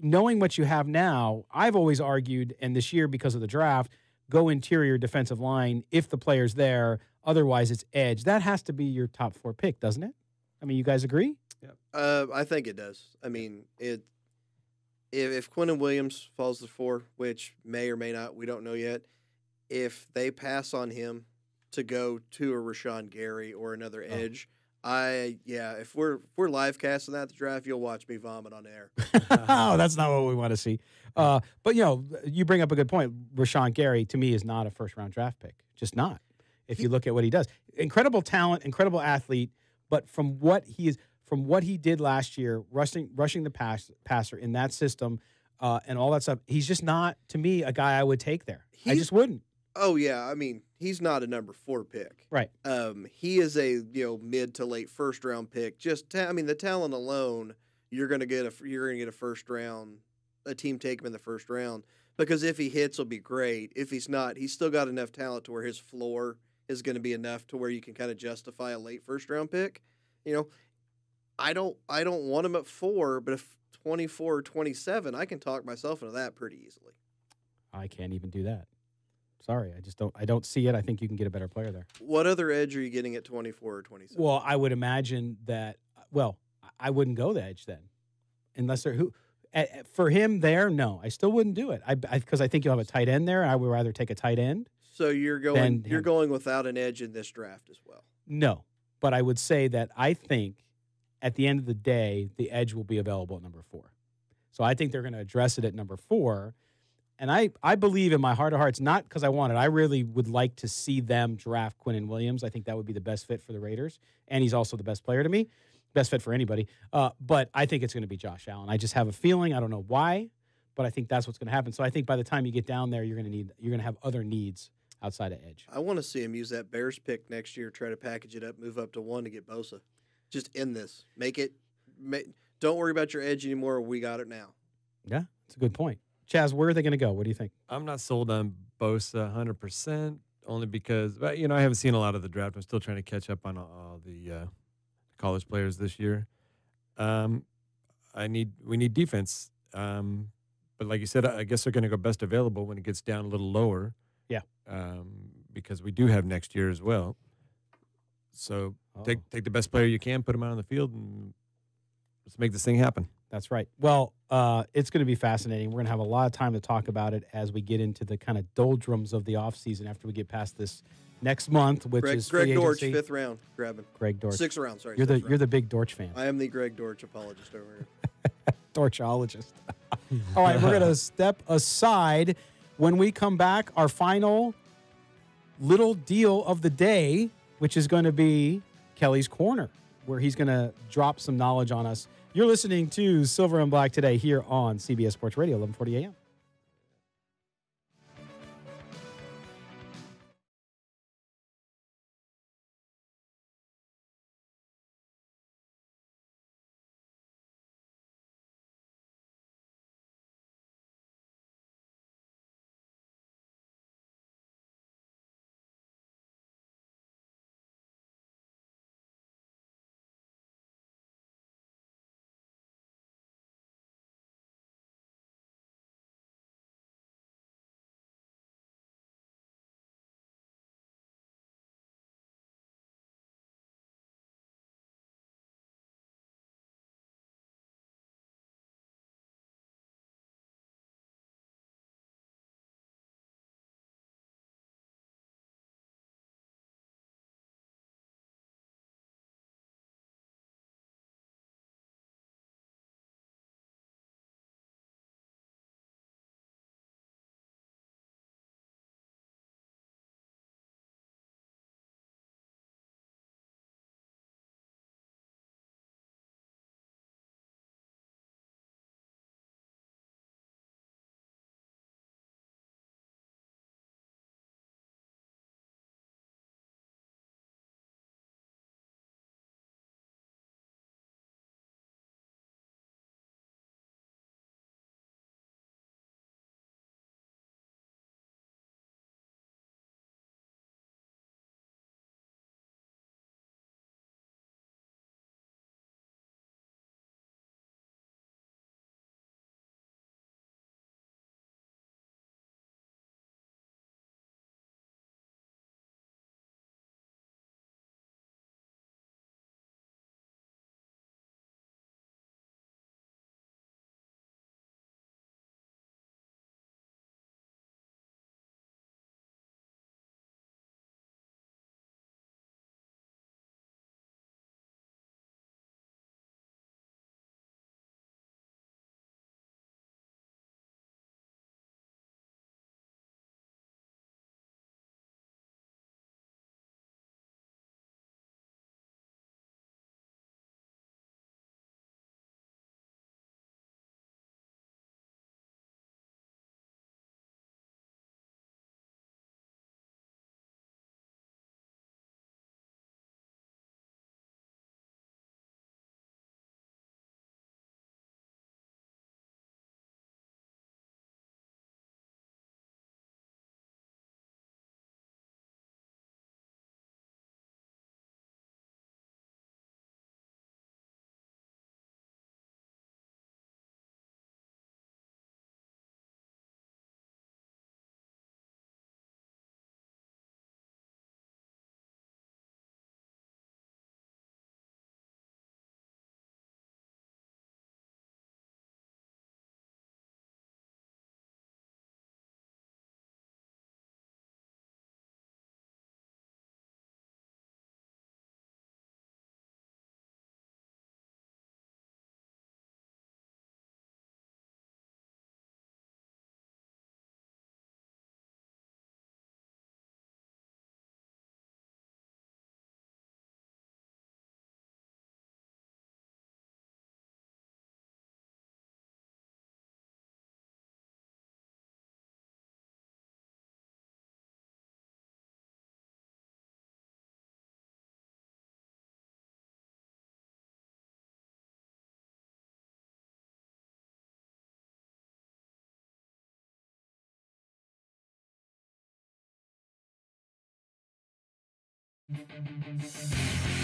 knowing what you have now, I've always argued, and this year because of the draft, go interior defensive line if the player's there. Otherwise, it's edge. That has to be your top 4 pick, doesn't it? I mean, you guys agree? Yeah. I think it does. I mean, if Quinnen Williams falls to 4, which may or may not, we don't know yet, if they pass on him to go to a Rashawn Gary or another edge, if we're live casting that at the draft, you'll watch me vomit on air. Oh, that's not what we want to see. But you bring up a good point. Rashawn Gary to me is not a first-round draft pick, just not. If you look at what he does, incredible talent, incredible athlete, but from what he did last year, rushing the passer in that system, and all that stuff, he's just not to me a guy I would take there. I just wouldn't. Oh yeah, I mean he's not a number 4 pick, right? He is a mid to late first round pick. The talent alone, you're gonna get a first round. A team take him in the first round because if he hits, will be great. If he's not, he's still got enough talent to where his floor is going to be enough to where you can kind of justify a late first round pick. I don't want him at 4, but if 24 or 27, I can talk myself into that pretty easily. I can't even do that. Sorry, I don't see it. I think you can get a better player there. What other edge are you getting at 24 or 27? Well, I would imagine that. Well, I wouldn't go the edge then, unless for him there. No, I still wouldn't do it. Because I think you'll have a tight end there. I would rather take a tight end. So you're going without an edge in this draft as well. No, but I would say that I think at the end of the day, the edge will be available at number 4. So I think they're going to address it at number 4. And I believe in my heart of hearts, not because I want it, I really would like to see them draft Quinnen Williams. I think that would be the best fit for the Raiders. And he's also the best player to me. Best fit for anybody. But I think it's going to be Josh Allen. I just have a feeling. I don't know why, but I think that's what's going to happen. So I think by the time you get down there, you're going to have other needs outside of edge. I want to see him use that Bears pick next year, try to package it up, move up to 1 to get Bosa. Just end this. Don't worry about your edge anymore. We got it now. Yeah, that's a good point. Chaz, where are they going to go? What do you think? I'm not sold on Bosa 100%, only because, I haven't seen a lot of the draft. I'm still trying to catch up on all the college players this year. We need defense. But like you said, I guess they're going to go best available when it gets down a little lower. Yeah. Because we do have next year as well. So take the best player you can, put him out on the field, and let's make this thing happen. That's right. Well, it's going to be fascinating. We're going to have a lot of time to talk about it as we get into the kind of doldrums of the offseason after we get past this next month, which is Greg free Dortch, agency. 5th round. Grab him. Greg Dortch. 6th round, sorry. You're the big Dortch fan. I am the Greg Dortch apologist over here. Dorchologist. All right, we're going to step aside. When we come back, our final little deal of the day, which is going to be Kelly's Corner, where he's going to drop some knowledge on us. You're listening to Silver and Black today here on CBS Sports Radio, 1140 a.m.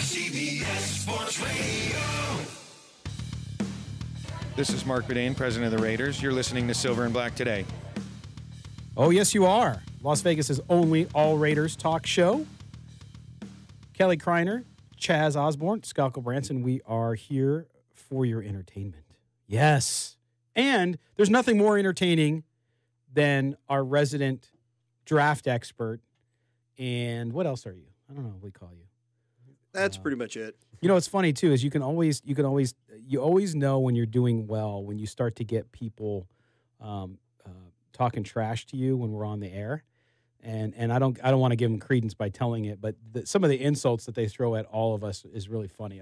CBS Sports Radio. This is Mark Bedane, president of the Raiders. You're listening to Silver and Black Today. Oh, yes, you are. Las Vegas's only all Raiders talk show. Kelly Kreiner, Chaz Osborne, Scalco Branson, we are here for your entertainment. Yes. And there's nothing more entertaining than our resident draft expert. And what else are you? I don't know what we call you. That's pretty much it. You know, what's funny too is you always know when you're doing well when you start to get people talking trash to you when we're on the air, and I don't want to give them credence by telling it, but some of the insults that they throw at all of us is really funny.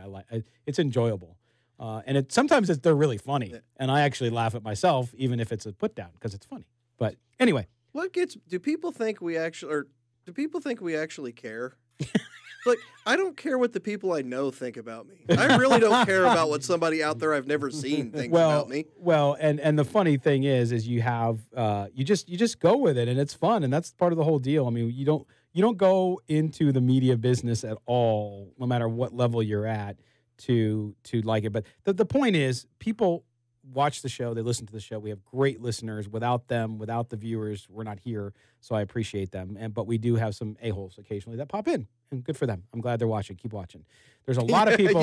It's enjoyable, and sometimes they're really funny, and I actually laugh at myself even if it's a put down because it's funny. But anyway, do people think we actually care? Like, I don't care what the people I know think about me. I really don't care about what somebody out there I've never seen thinks about me. Well, and the funny thing is you have you just go with it, and it's fun, and that's part of the whole deal. I mean, you don't go into the media business at all, no matter what level you're at, to like it. But the point is, people watch the show, they listen to the show. We have great listeners. Without them, without the viewers, we're not here. So I appreciate them. But we do have some a-holes occasionally that pop in, and good for them. I'm glad they're watching. Keep watching. There's a lot of people.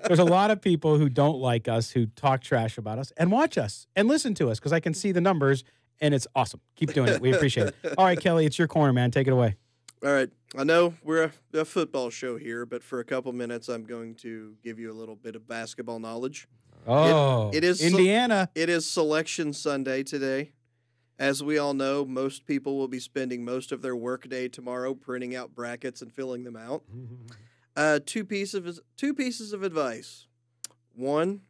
There's a lot of people who don't like us, who talk trash about us, and watch us and listen to us because I can see the numbers, and it's awesome. Keep doing it. We appreciate it. All right, Kelly, it's your corner, man. Take it away. All right. I know we're a football show here, but for a couple minutes, I'm going to give you a little bit of basketball knowledge. Oh, it is Indiana. It is Selection Sunday today. As we all know, most people will be spending most of their workday tomorrow printing out brackets and filling them out. Two pieces of advice. One,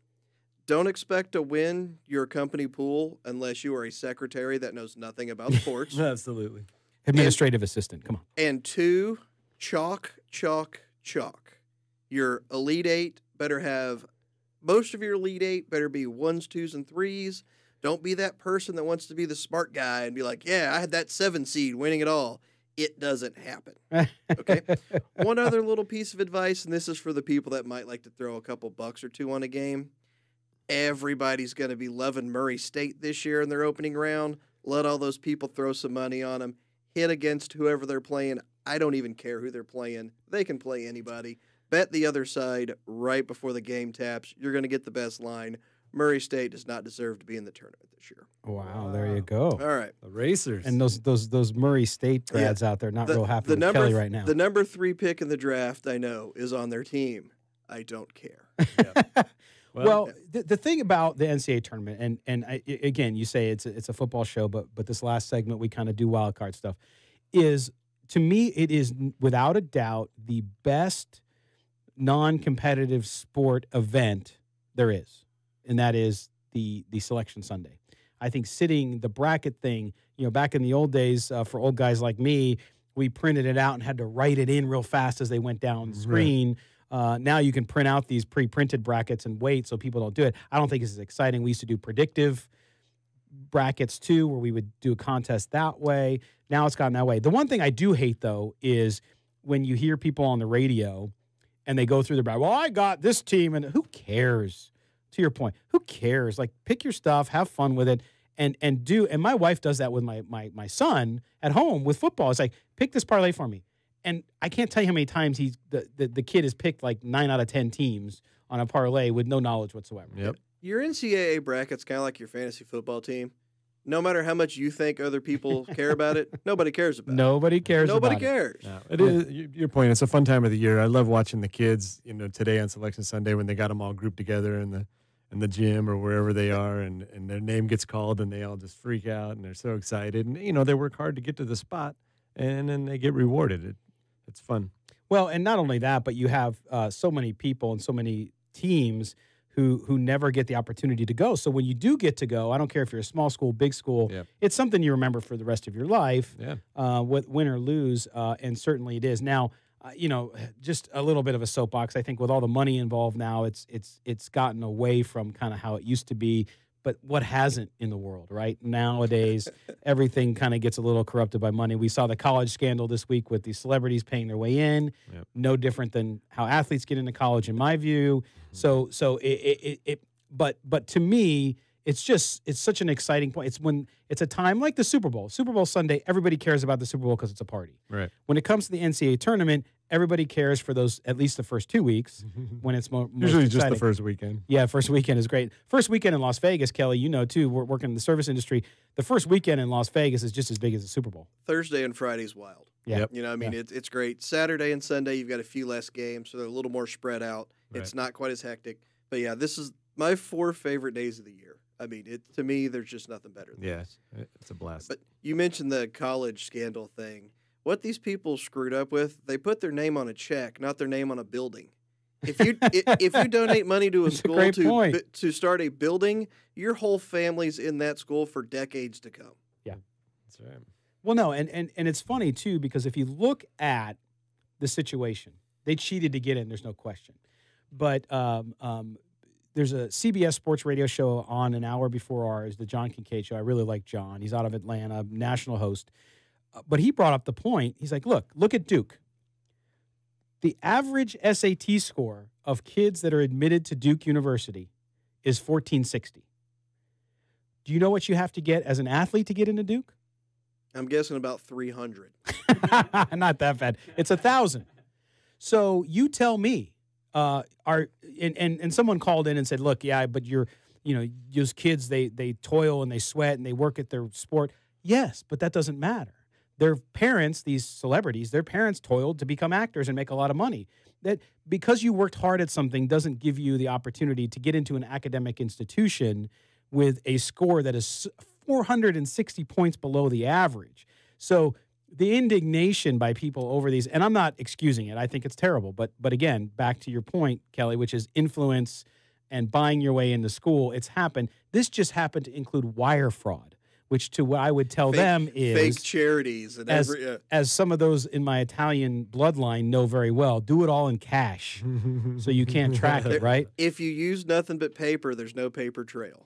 don't expect to win your company pool unless you are a secretary that knows nothing about sports. Absolutely. Administrative assistant. Come on. And two, chalk, chalk, chalk. Your Elite Eight better have most of your Elite Eight better be 1s, 2s, and 3s. Don't be that person that wants to be the smart guy and be like, yeah, I had that 7 seed winning it all. It doesn't happen. Okay? One other little piece of advice, and this is for the people that might like to throw a couple bucks or two on a game. Everybody's going to be loving Murray State this year in their opening round. Let all those people throw some money on them. Hit against whoever they're playing. I don't even care who they're playing. They can play anybody. Bet the other side right before the game taps. You're going to get the best line. Murray State does not deserve to be in the tournament this year. Wow, there you go. All right. The Racers. And those Murray State grads out there not real happy with Kelly right now. The number 3 pick in the draft, I know, is on their team. I don't care. Well, the thing about the NCAA tournament, again, you say it's a football show, but this last segment we kind of do wild card stuff, is, to me, it is without a doubt the best non-competitive sport event there is, and that is the Selection Sunday. I think sitting the bracket thing, back in the old days, for old guys like me, we printed it out and had to write it in real fast as they went down the screen. Right. Now you can print out these pre-printed brackets and wait so people don't do it. I don't think it's as exciting. We used to do predictive brackets too, where we would do a contest that way. Now it's gotten that way. The one thing I do hate, though, is when you hear people on the radio and they go through the bracket. Well, I got this team, and who cares? To your point, who cares? Like, pick your stuff, have fun with it, and my wife does that with my son at home with football. It's like, pick this parlay for me. And I can't tell you how many times the kid has picked like 9 out of 10 teams on a parlay with no knowledge whatsoever. Yep. Your NCAA bracket's kind of like your fantasy football team. No matter how much you think other people care about it, nobody cares about it. Nobody cares. Nobody cares. No, it is your point. It's a fun time of the year. I love watching the kids. Today on Selection Sunday when they got them all grouped together in the gym or wherever they are, and their name gets called, and they all just freak out, and they're so excited. And they work hard to get to the spot, and then they get rewarded. It's fun. Well, and not only that, but you have so many people and so many teams who never get the opportunity to go. So when you do get to go, I don't care if you're a small school, big school, it's something you remember for the rest of your life, win or lose, and certainly it is. Now, just a little bit of a soapbox. I think with all the money involved now, it's gotten away from kind of how it used to be. But what hasn't in the world, right? Nowadays, everything kind of gets a little corrupted by money. We saw the college scandal this week with the celebrities paying their way in. Yep. No different than how athletes get into college, in my view. So But to me, it's such an exciting point. It's a time like the Super Bowl. Super Bowl Sunday, everybody cares about the Super Bowl because it's a party. Right. When it comes to the NCAA tournament, everybody cares for those at least the first 2 weeks when it's most Usually just exciting. the first weekend. Yeah, first weekend is great. First weekend in Las Vegas, Kelly, you know too. We're working in the service industry. The first weekend in Las Vegas is just as big as the Super Bowl. Thursday and Friday's wild. Yeah. You know, I mean, it's great. Saturday and Sunday, you've got a few less games, so they're a little more spread out. Right. It's not quite as hectic. But yeah, this is my 4 favorite days of the year. I mean, to me, there's just nothing better than Yes, it's a blast. But you mentioned the college scandal thing. What these people screwed up with, they put their name on a check, not their name on a building. If you if you donate money to a school to start a building, your whole family's in that school for decades to come. Yeah. That's right. Well, no, and it's funny too because if you look at the situation, they cheated to get in. There's no question. But there's a CBS sports radio show on an hour before ours, the John Kincaid Show. I really like John. He's out of Atlanta, national host. But he brought up the point. He's like, look at Duke. The average SAT score of kids that are admitted to Duke University is 1460. Do you know what you have to get as an athlete to get into Duke? I'm guessing about 300. Not that bad. It's 1,000. So you tell me, and someone called in and said, look, yeah, but those kids, they toil and they sweat and they work at their sport. Yes, but that doesn't matter. Their parents, these celebrities, their parents toiled to become actors and make a lot of money. That because you worked hard at something doesn't give you the opportunity to get into an academic institution with a score that is 460 points below the average. So the indignation by people over these, and I'm not excusing it, I think it's terrible. But again, back to your point, Kelly, which is influence and buying your way into school, it's happened. This just happened to include wire fraud, which to what I would tell them is fake charities and as some of those in my Italian bloodline know very well, do it all in cash so you can't track it, right? If you use nothing but paper, there's no paper trail.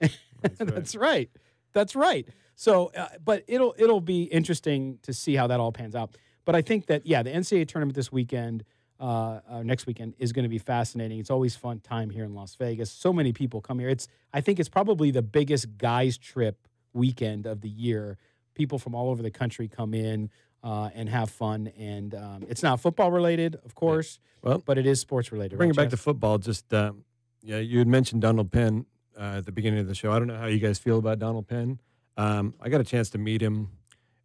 That's right. That's right. So, but it'll be interesting to see how that all pans out. But I think that, yeah, the NCAA tournament this weekend, next weekend, is going to be fascinating. It's always fun time here in Las Vegas. So many people come here. I think it's probably the biggest guys trip weekend of the year. People from all over the country come in and have fun. And it's not football related, of course, but it is sports related. Bring it back to football. Just, you had mentioned Donald Penn at the beginning of the show. I don't know how you guys feel about Donald Penn. I got a chance to meet him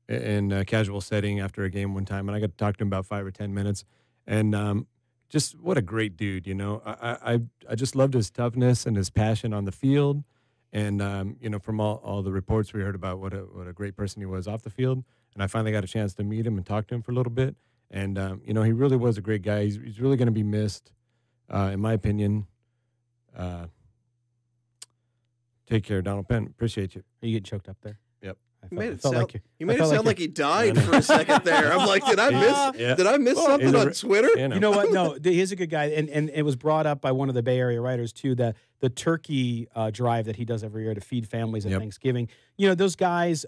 in a casual setting after a game one time, and I got to talk to him about 5 or 10 minutes. And just what a great dude, you know. I just loved his toughness and his passion on the field. And, from all the reports we heard about what a great person he was off the field. And I finally got a chance to meet him and talk to him for a little bit. And, he really was a great guy. He's really going to be missed, in my opinion. Take care, Donald Penn. Appreciate you. Are you getting choked up there? Yep. You made it sound like he died for a second there. I'm like, did I miss something on Twitter? You know what? No, he's a good guy. And it was brought up by one of the Bay Area writers, too, the turkey drive that he does every year to feed families at Thanksgiving. You know, those guys,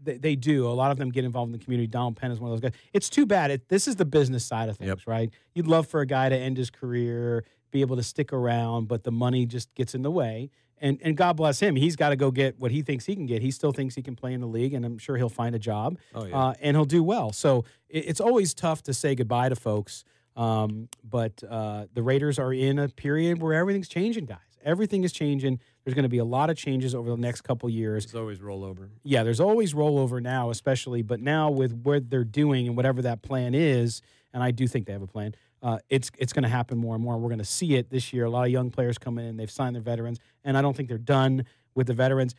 they do. A lot of them get involved in the community. Donald Penn is one of those guys. It's too bad. This is the business side of things, right? You'd love for a guy to end his career, be able to stick around, but the money just gets in the way. And God bless him. He's got to go get what he thinks he can get. He still thinks he can play in the league, and I'm sure he'll find a job. And he'll do well. So it's always tough to say goodbye to folks. But the Raiders are in a period where everything's changing, guys. Everything is changing. There's going to be a lot of changes over the next couple years. There's always rollover. Yeah, there's always rollover now, especially. But now with what they're doing and whatever that plan is, and I do think they have a plan, it's going to happen more and more. We're going to see it this year. A lot of young players come in. They've signed their veterans, and I don't think they're done with the veterans.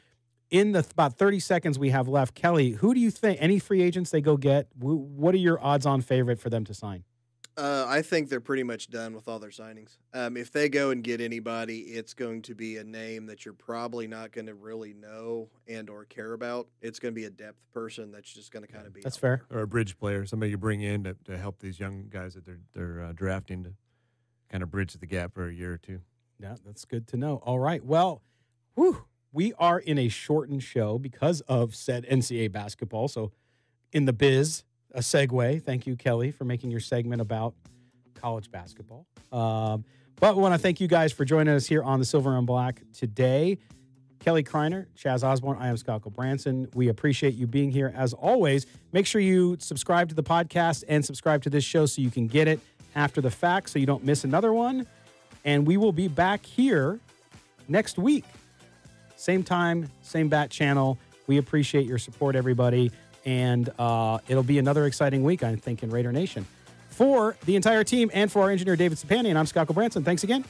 In the about 30 seconds we have left, Kelly, who do you think, any free agents they go get, what are your odds-on favorite for them to sign? I think they're pretty much done with all their signings. If they go and get anybody, it's going to be a name that you're probably not going to really know and or care about. It's going to be a depth person that's just going to kind of be. That's fair. Or a bridge player, somebody you bring in to help these young guys that they're drafting to kind of bridge the gap for a year or two. Yeah, that's good to know. All right. Well, we are in a shortened show because of said NCAA basketball. So in the biz, a segue. Thank you, Kelly, for making your segment about college basketball. But we want to thank you guys for joining us here on the Silver and Black today. Kelly Kreiner, Chaz Osborne, I am Scott Branson. We appreciate you being here as always. Make sure you subscribe to the podcast and subscribe to this show so you can get it after the fact so you don't miss another one. And we will be back here next week. Same time, same bat channel. We appreciate your support, everybody. And it'll be another exciting week, I think, in Raider Nation. For the entire team and for our engineer, David Sapanian, I'm Scott Branson. Thanks again.